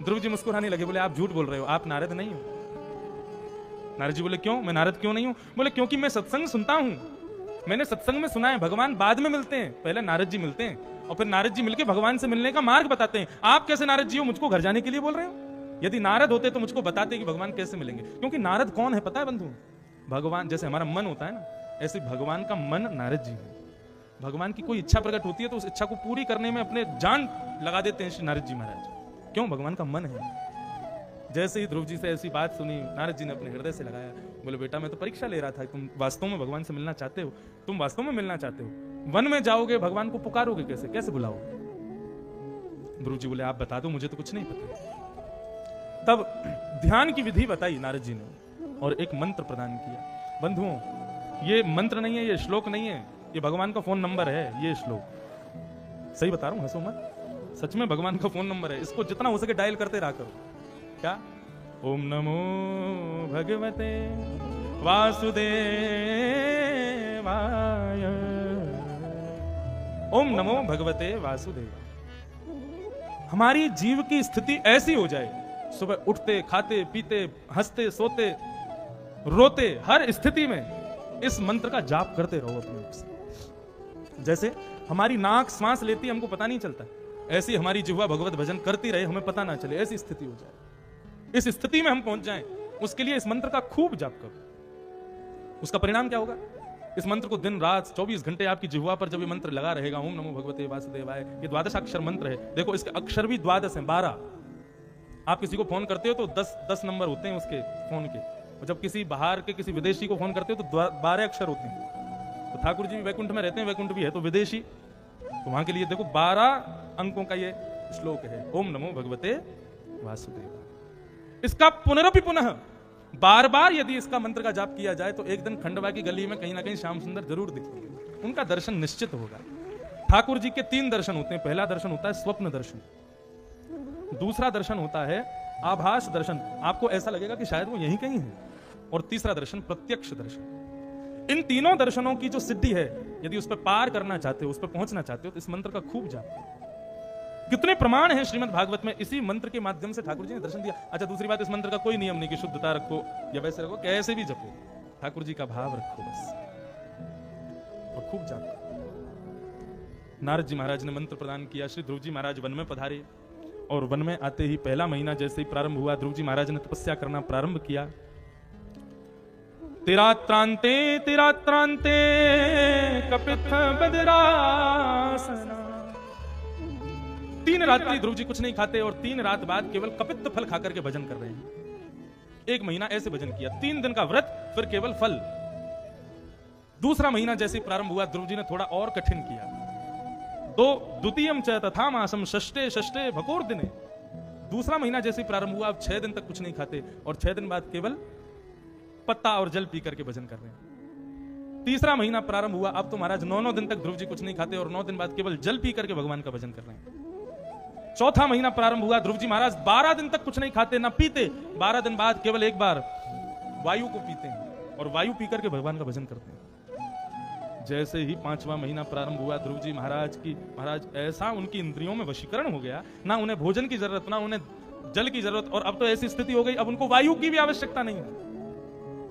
ध्रुव जी मुस्कुराने लगे, बोले आप झूठ बोल रहे हो, आप नारद नहीं हो। नारद जी बोले क्यों? मैं नारद क्यों नहीं हूं? बोले क्योंकि मैं सत्संग सुनता हूं। मैंने सत्संग में सुना है भगवान बाद में मिलते हैं, पहले नारद जी मिलते हैं और फिर नारद जी मिलके भगवान से मिलने का मार्ग बताते हैं। आप कैसे नारद जी हो, मुझको घर जाने के लिए बोल रहे हो? यदि नारद होते तो मुझको बताते कि भगवान कैसे मिलेंगे। क्योंकि नारद कौन है पता है बंधु? भगवान जैसे हमारा मन होता है ना, ऐसे भगवान का मन नारद जी है। भगवान की कोई इच्छा प्रकट होती है तो उस इच्छा को पूरी करने में अपने जान लगा देते हैं श्री नारद जी महाराज। क्यों? भगवान का मन है। जैसे ही ध्रुव जी से ऐसी बात सुनी, नारद जी ने अपने हृदय से लगाया। बोले बेटा मैं तो परीक्षा ले रहा था, तुम वास्तव में भगवान से मिलना चाहते हो? तुम वास्तव में मिलना चाहते हो? वन में जाओगे, भगवान को पुकारोगे कैसे, कैसे बुलाओगे? ध्रुव जी बोले आप बता दो, मुझे तो कुछ नहीं पता। तब ध्यान की विधि बताई नारद जी ने और एक मंत्र प्रदान किया। बंधुओं ये मंत्र नहीं है, ये श्लोक नहीं है, ये भगवान का फोन नंबर है। ये श्लोक सही बता रहा हूं, हंसो मत, सच में भगवान का फोन नंबर है। इसको जितना हो सके डायल करते रहा करो। क्या? ओम नमो भगवते वासुदेवाय। ओम नमो भगवते वासुदेवाय। हमारी जीव की स्थिति ऐसी हो जाए, सुबह उठते, खाते, पीते, हंसते, सोते, रोते, हर स्थिति में इस मंत्र का जाप करते रहो अपने आप से। जैसे हमारी नाक सांस लेती है हमको पता नहीं चलता, ऐसी हमारी जिह्वा भगवत भजन करती रहे, हमें पता ना चले। ऐसी स्थिति हो जाए, इस स्थिति में हम पहुंच जाएं, उसके लिए इस मंत्र का खूब जाप करो। उसका परिणाम क्या होगा? इस मंत्र को दिन रात 24 घंटे आपकी जिह्वा पर जब ये मंत्र लगा रहेगा, ओम नमो भगवते वासुदेवाय, ये 12 अक्षर मंत्र है। देखो इसके अक्षर भी 12 हैं, 12। आप किसी को फोन करते हो तो 10 नंबर होते हैं उसके फोन के, और जब किसी बाहर के किसी विदेशी को फोन करते हो तो 12 अक्षर होते हैं। तो ठाकुर जी भी वैकुंठ में रहते हैं, वैकुंठ भी है तो विदेशी, तो वहां के लिए देखो 12 अंकों का ये श्लोक है, ओम नमो भगवते वासुदेवाय। इसका पुनरपि पुनः बार बार यदि इसका मंत्र का जाप किया जाए तो एक दिन खंडवा की गली में कहीं ना कहीं श्याम सुंदर जरूर दिखेंगे, उनका दर्शन निश्चित होगा। ठाकुर जी के 3 दर्शन होते हैं। पहला दर्शन होता है स्वप्न दर्शन, दूसरा दर्शन होता है आभास दर्शन, आपको ऐसा लगेगा कि शायद वो यहीं कहीं है। और तीसरा दर्शन प्रत्यक्ष दर्शन। इन तीनों दर्शनों की जो सिद्धि है, यदि उस पर पार करना चाहते हो, उस पर पहुंचना चाहते हो, तो इस मंत्र का खूब जाप। कितने प्रमाण हैं श्रीमद् भागवत में, इसी मंत्र के माध्यम से ठाकुर जी ने दर्शन दिया। अच्छा, दूसरी बात, इस मंत्र का कोई नियम नहीं कि शुद्धता रखो या वैसे रखो, कैसे भी जपो, ठाकुर जी का भाव रखो बस, और खूब जाप। नारद जी महाराज ने मंत्र प्रदान किया। श्री ध्रुव जी महाराज वन में पधारे, और वन में आते ही पहला महीना जैसे ही प्रारंभ हुआ, ध्रुव जी महाराज ने तपस्या करना प्रारंभ किया। तिरात्रांते तिरात्रांते कपित बदरासना। 3 रात्रि ध्रुव जी कुछ नहीं खाते और 3 रात बाद केवल कपित्त फल खाकर के भजन कर रहे हैं। 1 महीना ऐसे भजन किया, 3 दिन का व्रत, फिर केवल फल। दूसरा महीना जैसे प्रारंभ हुआ, ध्रुव जी ने थोड़ा और कठिन किया। द्वितीयम च तथा मासम षष्ठे षष्ठे भकोर दिने। दूसरा महीना जैसे प्रारंभ हुआ, अब 6 दिन तक कुछ नहीं खाते और 6 दिन बाद केवल पत्ता और जल पी करके भजन कर रहे हैं। तीसरा महीना प्रारंभ हुआ, अब तो महाराज 9 दिन तक ध्रुव जी कुछ नहीं खाते और 9 दिन बाद केवल जल पी करके भगवान का भजन कर रहे हैं। चौथा महीना प्रारंभ हुआ, ध्रुव जी महाराज 12 दिन तक कुछ नहीं खाते ना पीते, 12 दिन बाद केवल एक बार वायु को पीते हैं और वायु पी करके भगवान का भजन करते हैं। जैसे ही 5वां महीना प्रारंभ हुआ, ध्रुव जी महाराज ऐसा उनकी इंद्रियों में वशीकरण हो गया, ना उन्हें भोजन की जरूरत, ना उन्हें जल की जरूरत, और अब तो ऐसी स्थिति हो गई, अब उनको वायु की भी आवश्यकता नहीं है।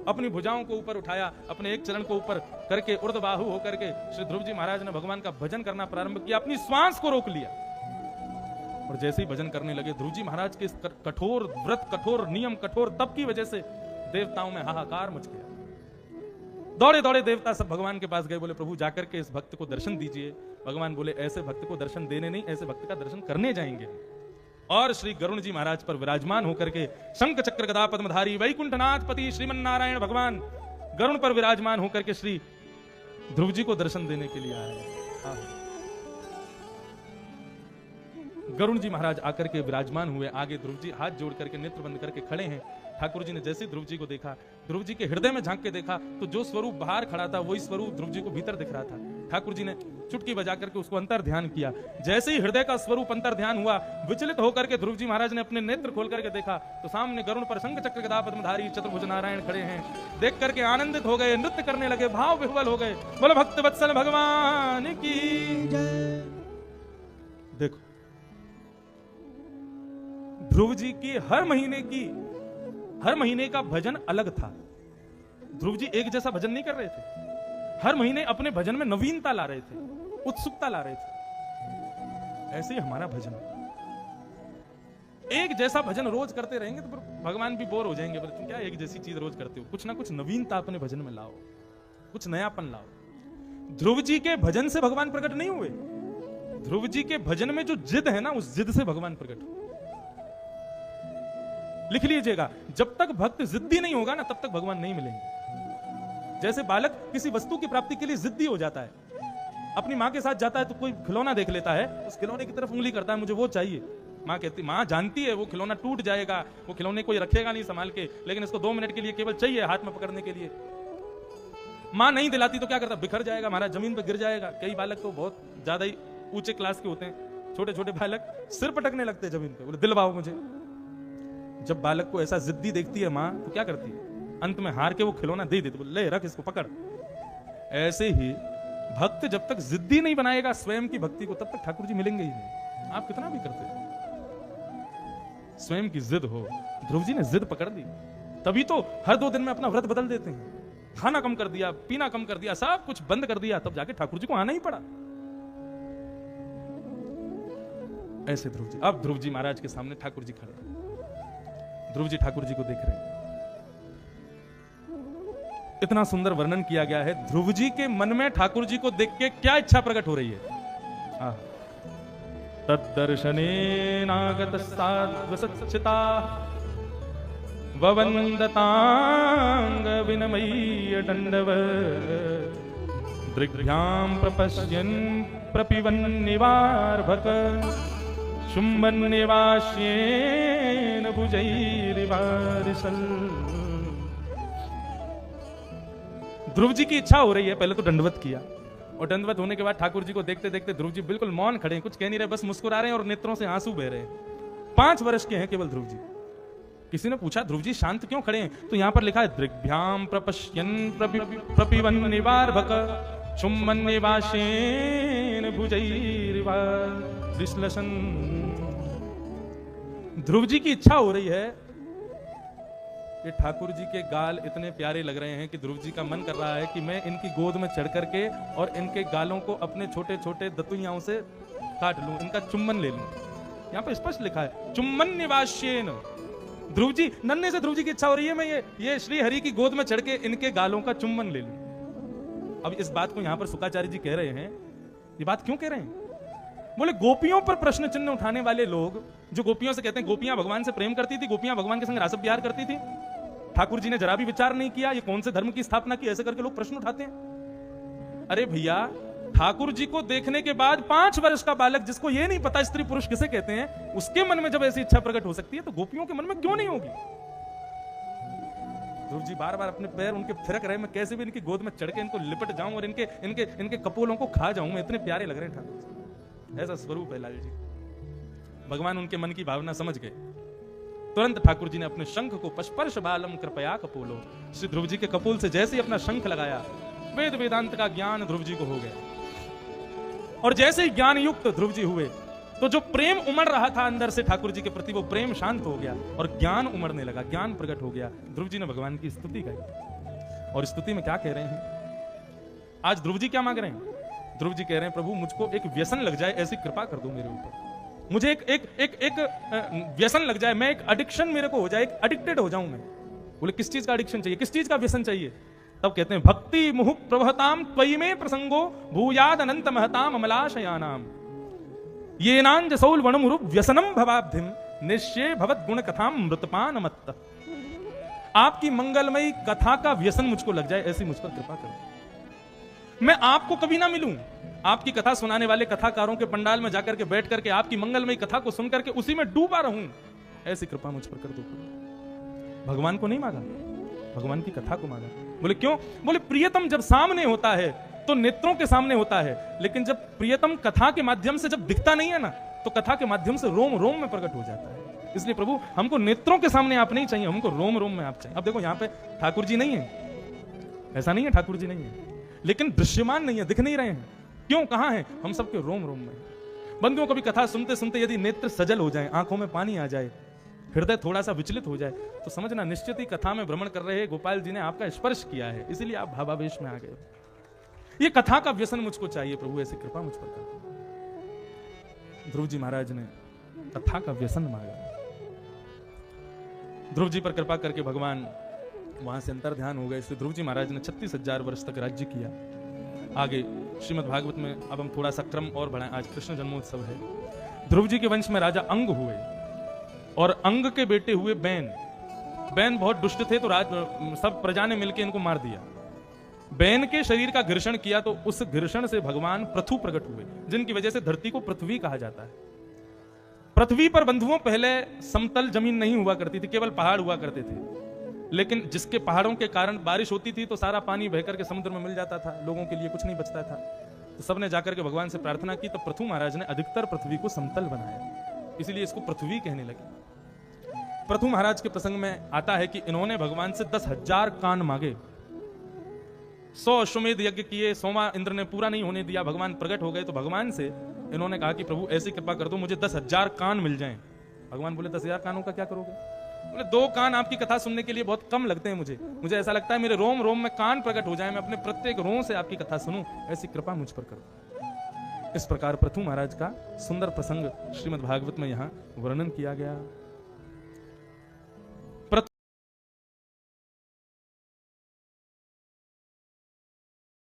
अपनी भुजाओं को ऊपर उठाया, अपने एक चरण को ऊपर करके ऊर्ध्वबाहु होकर के श्री ध्रुव जी महाराज ने भगवान का भजन करना प्रारंभ किया, अपनी श्वास को रोक लिया। और जैसे ही भजन करने लगे, ध्रुव जी महाराज के कठोर व्रत, कठोर नियम, कठोर तप की वजह से देवताओं में हाहाकार मच गया। दौड़े दौड़े देवता सब भगवान के पास गए, बोले प्रभु जाकर के इस भक्त को दर्शन दीजिए। भगवान बोले ऐसे भक्त को दर्शन देने नहीं, ऐसे भक्त का दर्शन करने जाएंगे। और श्री गरुण जी महाराज पर विराजमान होकर के शंख चक्र गदा पद्मधारी वैकुंठनाथ पति श्रीमन्नारायण भगवान गरुण पर विराजमान होकर के श्री ध्रुव जी को दर्शन देने के लिए आए। गरुण जी महाराज आकर के विराजमान हुए, आगे ध्रुव जी हाथ जोड़ करके नेत्र बंद करके खड़े हैं। ठाकुर जी ने जैसे ध्रुव जी को देखा, ध्रुव जी के हृदय में झांक के देखा, तो जो स्वरूप बाहर खड़ा था वही स्वरूप ध्रुव जी को भीतर दिख रहा था। ठाकुर जी ने चुटकी बजा करके उसको अंतर ध्यान किया। जैसे ही हृदय का स्वरूप अंतर ध्यान हुआ, विचलित होकर के ध्रुव जी महाराज ने अपने नेत्र खोल करके देखा, तो सामने गरुण पर शंख चक्र गदा पद्मधारी चतुर्भुज नारायण खड़े हैं। देख करके आनंदित हो गए, नृत्य करने लगे, भाव विह्वल हो गए। बोलो भक्त वत्सल भगवान की जय। देखो ध्रुव जी की हर महीने का भजन अलग था। ध्रुव जी एक जैसा भजन नहीं कर रहे थे, हर महीने अपने भजन में नवीनता ला रहे थे, उत्सुकता ला रहे थे। ऐसे ही हमारा भजन, एक जैसा भजन रोज करते रहेंगे तो फिर भगवान भी बोर हो जाएंगे। बोले तुम क्या एक जैसी चीज रोज करते हो, कुछ ना कुछ नवीनता अपने भजन में लाओ, कुछ नयापन लाओ। ध्रुव जी के भजन से भगवान प्रकट नहीं हुए, ध्रुव जी के भजन में जो जिद है ना, उस जिद से भगवान प्रकट हुए। लिख लीजिएगा, जब तक भक्त जिद्दी नहीं होगा ना, तब तक भगवान नहीं मिलेंगे। जैसे बालक किसी वस्तु की प्राप्ति के लिए जिद्दी हो जाता है, अपनी माँ के साथ जाता है तो कोई खिलौना देख लेता है, उस खिलौने की तरफ उंगली करता है, मुझे वो चाहिए। माँ कहती, माँ जानती है वो खिलौना टूट जाएगा, वो खिलौने कोई रखेगा नहीं संभाल के, लेकिन इसको 2 मिनट के लिए केवल चाहिए हाथ में पकड़ने के लिए। माँ नहीं दिलाती तो क्या करता, बिखर जाएगा, हमारा जमीन पर गिर जाएगा। कई बालक तो बहुत ज्यादा ही ऊंचे क्लास के होते हैं, छोटे छोटे बालक सिर पटकने लगते हैं जमीन पे, बोले दिलवाओ मुझे। जब बालक को ऐसा जिद्दी देखती है माँ, तो क्या करती है, अंत में हार के वो खिलौना दे देती, बोले ले रख इसको पकड़। ऐसे ही भक्त जब तक जिद्दी नहीं बनाएगा स्वयं की भक्ति को, तब तक ठाकुर जी मिलेंगे ही नहीं, आप कितना भी करते हो। स्वयं की जिद हो, ध्रुव जी ने जिद पकड़ दी, तभी तो हर 2 दिन में अपना व्रत बदल देते हैं। खाना कम कर दिया, पीना कम कर दिया, सब कुछ बंद कर दिया, तब जाके ठाकुर जी को आना ही पड़ा। ऐसे ध्रुव जी, अब ध्रुव जी महाराज के सामने ठाकुर जी खड़े, ध्रुव जी ठाकुर जी को देख रहे हैं। इतना सुंदर वर्णन किया गया है, ध्रुव जी के मन में ठाकुर जी को देख के क्या इच्छा प्रकट हो रही है। तद्दर्शनेनागत साध्वसच्चिता ववन्दतांग विनमय्य दण्डवत् दृग्भ्यां प्रपश्यन् प्रपिबन्निवार्भक शुम्बन्निवास्येन भुजैरिवारिसल। ध्रुव जी की इच्छा हो रही है, पहले तो दंडवत किया, और दंडवत होने के बाद ठाकुर जी को देखते देखते ध्रुव जी बिल्कुल मौन खड़े हैं, कुछ कह नहीं रहे, बस मुस्कुरा रहे हैं और नेत्रों से आंसू बह रहे हैं। 5 वर्ष के हैं केवल ध्रुव जी, किसी ने पूछा ध्रुव जी शांत क्यों खड़े हैं? तो यहां पर लिखा है दृग्भ्याम प्रपश्यन् प्रपिबन् निवार्भक चुम्बन निवासेन भुजैरिवा विश्लेषण। ध्रुव जी की इच्छा हो रही है कि ठाकुर जी के गाल इतने प्यारे लग रहे हैं कि ध्रुव जी का मन कर रहा है कि मैं इनकी गोद में चढ़ करके और इनके गालों को अपने छोटे छोटे दतुइयाओं से काट लूं, इनका चुम्बन ले लूं। यहां पर स्पष्ट लिखा है चुम्बन निवासेन। ध्रुव जी, नन्हे से ध्रुव जी की इच्छा हो रही है मैं ये श्री हरि की गोद में चढ़ के इनके गालों का चुम्बन ले लूं। अब इस बात को यहां पर शुक्राचार्य जी कह रहे हैं, ये बात क्यों कह रहे हैं? बोले गोपियों पर प्रश्न चिन्ह उठाने वाले लोग जो गोपियों से कहते हैं गोपियां भगवान से प्रेम करती थी, गोपियां भगवान के संग रास प्यार करती थी, ठाकुर जी ने जरा भी विचार नहीं किया ये कौन से धर्म की स्थापना की, ऐसे करके लोग प्रश्न उठाते हैं। अरे भैया, ठाकुर जी को देखने के बाद 5 वर्ष का बालक जिसको ये नहीं पता स्त्री पुरुष किसे कहते हैं, उसके मन में जब ऐसी इच्छा प्रकट हो सकती है तो गोपियों के मन में क्यों नहीं होगी? ध्रुव जी बार बार अपने पैर उनके थिरक रहे, मैं कैसे भी इनकी गोद में चढ़ के इनको लिपट जाऊं और इनके इनके इनके कपोलों को खा जाऊं, मैं इतने प्यारे लग रहे हैं ठाकुर जी। ऐसा स्वरूप है लाल जी। भगवान उनके मन की भावना समझ गए। तुरंत ठाकुर जी ने अपने शंख को पस्पर्श बालम कृपया कपोलो, श्री ध्रुव जी के कपोल से जैसे ही अपना शंख लगाया, वेद वेदांत का ज्ञान ध्रुव जी को हो गया। और जैसे ही ज्ञान युक्त ध्रुव जी हुए तो जो प्रेम उमड़ रहा था अंदर से ठाकुर जी के प्रति, वो प्रेम शांत हो गया और ज्ञान उमड़ने लगा, ज्ञान प्रकट हो गया। ध्रुव जी ने भगवान की स्तुति गाई। और स्तुति में क्या कह रहे हैं? आज ध्रुव जी क्या मांग रहे हैं? ध्रुव जी कह रहे हैं प्रभु मुझको एक व्यसन लग जाए, ऐसी कृपा कर दो मेरे ऊपर। मुझे एक व्यसन लग जाए, मैं एक एडिक्शन मेरे को हो जाए, एक एडिक्टेड हो जाऊं मैं। बोले किस चीज का एडिक्शन चाहिए, किस चीज का व्यसन चाहिए? तब कहते हैं भक्ति मुहुः प्रवहताम त्वयि में प्रसंगो भूयाद अनंत महताम अमलाशयानाम येनांज सौल वणमुरु व्यसनम भवाब्धिम निश्चय भवत गुण कथाम मृतपान मत्त। आपकी मंगलमयी कथा का व्यसन मुझको लग जाए, ऐसी मुझ पर कृपा करो। मैं आपको कभी ना मिलूं, आपकी कथा सुनाने वाले कथाकारों के पंडाल में जाकर के बैठ करके आपकी मंगलमयी कथा को सुनकर के उसी में डूबा रहूं, ऐसी कृपा मुझ पर कर दो। भगवान को नहीं मांगा, भगवान की कथा को मांगा। बोले क्यों? बोले प्रियतम जब सामने होता है तो नेत्रों के सामने होता है, लेकिन जब प्रियतम कथा के माध्यम से जब दिखता नहीं है ना, तो कथा के माध्यम से रोम रोम में प्रकट हो जाता है। इसलिए प्रभु हमको नेत्रों के सामने आप नहीं चाहिए, हमको रोम रोम में आप चाहिए। अब देखो यहाँ पे ठाकुर जी नहीं है, ऐसा नहीं है ठाकुर जी नहीं है, लेकिन दृश्यमान नहीं है, दिख नहीं रहे हैं। क्यों? कहां है? हम सबके रोम रोम में। बंधुओं कभी कथा सुनते सुनते यदि नेत्र सजल हो जाए, आंखों में पानी आ जाए, हृदय थोड़ा सा विचलित हो जाए, तो समझना निश्चित ही कथा में भ्रमण कर रहे गोपाल जी ने आपका स्पर्श किया है, इसीलिए आप भावावेश में आ गए। ये कथा का व्यसन मुझको चाहिए प्रभु, ऐसी कृपा मुझ पर कर। ध्रुव जी महाराज ने कथा का व्यसन मांगा। ध्रुव जी पर कृपा करके भगवान वहां से अंतर ध्यान हो गए। इसलिए ध्रुव जी महाराज ने 36,000 वर्ष तक राज्य किया। आगे श्रीमद् भागवत में अब हम थोड़ा सा क्रम और बढ़ाएं। आज कृष्ण जन्मोत्सव है। ध्रुव जी के वंश में राजा अंग हुए और अंग के बेटे हुए बैन। बैन बहुत दुष्ट थे, तो सब प्रजा ने मिलकर इनको मार दिया। बैन के शरीर का घर्षण किया तो उस घर्षण से भगवान पृथु प्रकट हुए, जिनकी वजह से धरती को पृथ्वी कहा जाता है। पृथ्वी पर बंधुओं पहले समतल जमीन नहीं हुआ करती थी, केवल पहाड़ हुआ करते थे। लेकिन जिसके पहाड़ों के कारण बारिश होती थी तो सारा पानी बहकर के समुद्र में मिल जाता था, लोगों के लिए कुछ नहीं बचता था। तो सबने जाकर के भगवान से प्रार्थना की, तो पृथु महाराज ने अधिकतर पृथ्वी को समतल बनाया, इसीलिए इसको पृथ्वी कहने लगे। पृथु महाराज के प्रसंग में आता है कि इन्होंने भगवान से 10,000 कान मांगे, 100 अश्वमेध यज्ञ किए, 100वां इंद्र ने पूरा नहीं होने दिया। भगवान प्रकट हो गए तो भगवान से इन्होंने कहा कि प्रभु ऐसी कृपा कर दो, मुझे 10,000 कान मिल जाएं। भगवान बोले 10,000 कानों का क्या करोगे? बोले 2 कान आपकी कथा सुनने के लिए बहुत कम लगते हैं मुझे ऐसा लगता है मेरे रोम रोम में कान प्रकट हो जाए, मैं अपने प्रत्येक रोम से आपकी कथा सुनूं, ऐसी कृपा मुझ पर करो। इस प्रकार पृथु महाराज का सुंदर प्रसंग श्रीमद् भागवत में यहाँ वर्णन किया गया।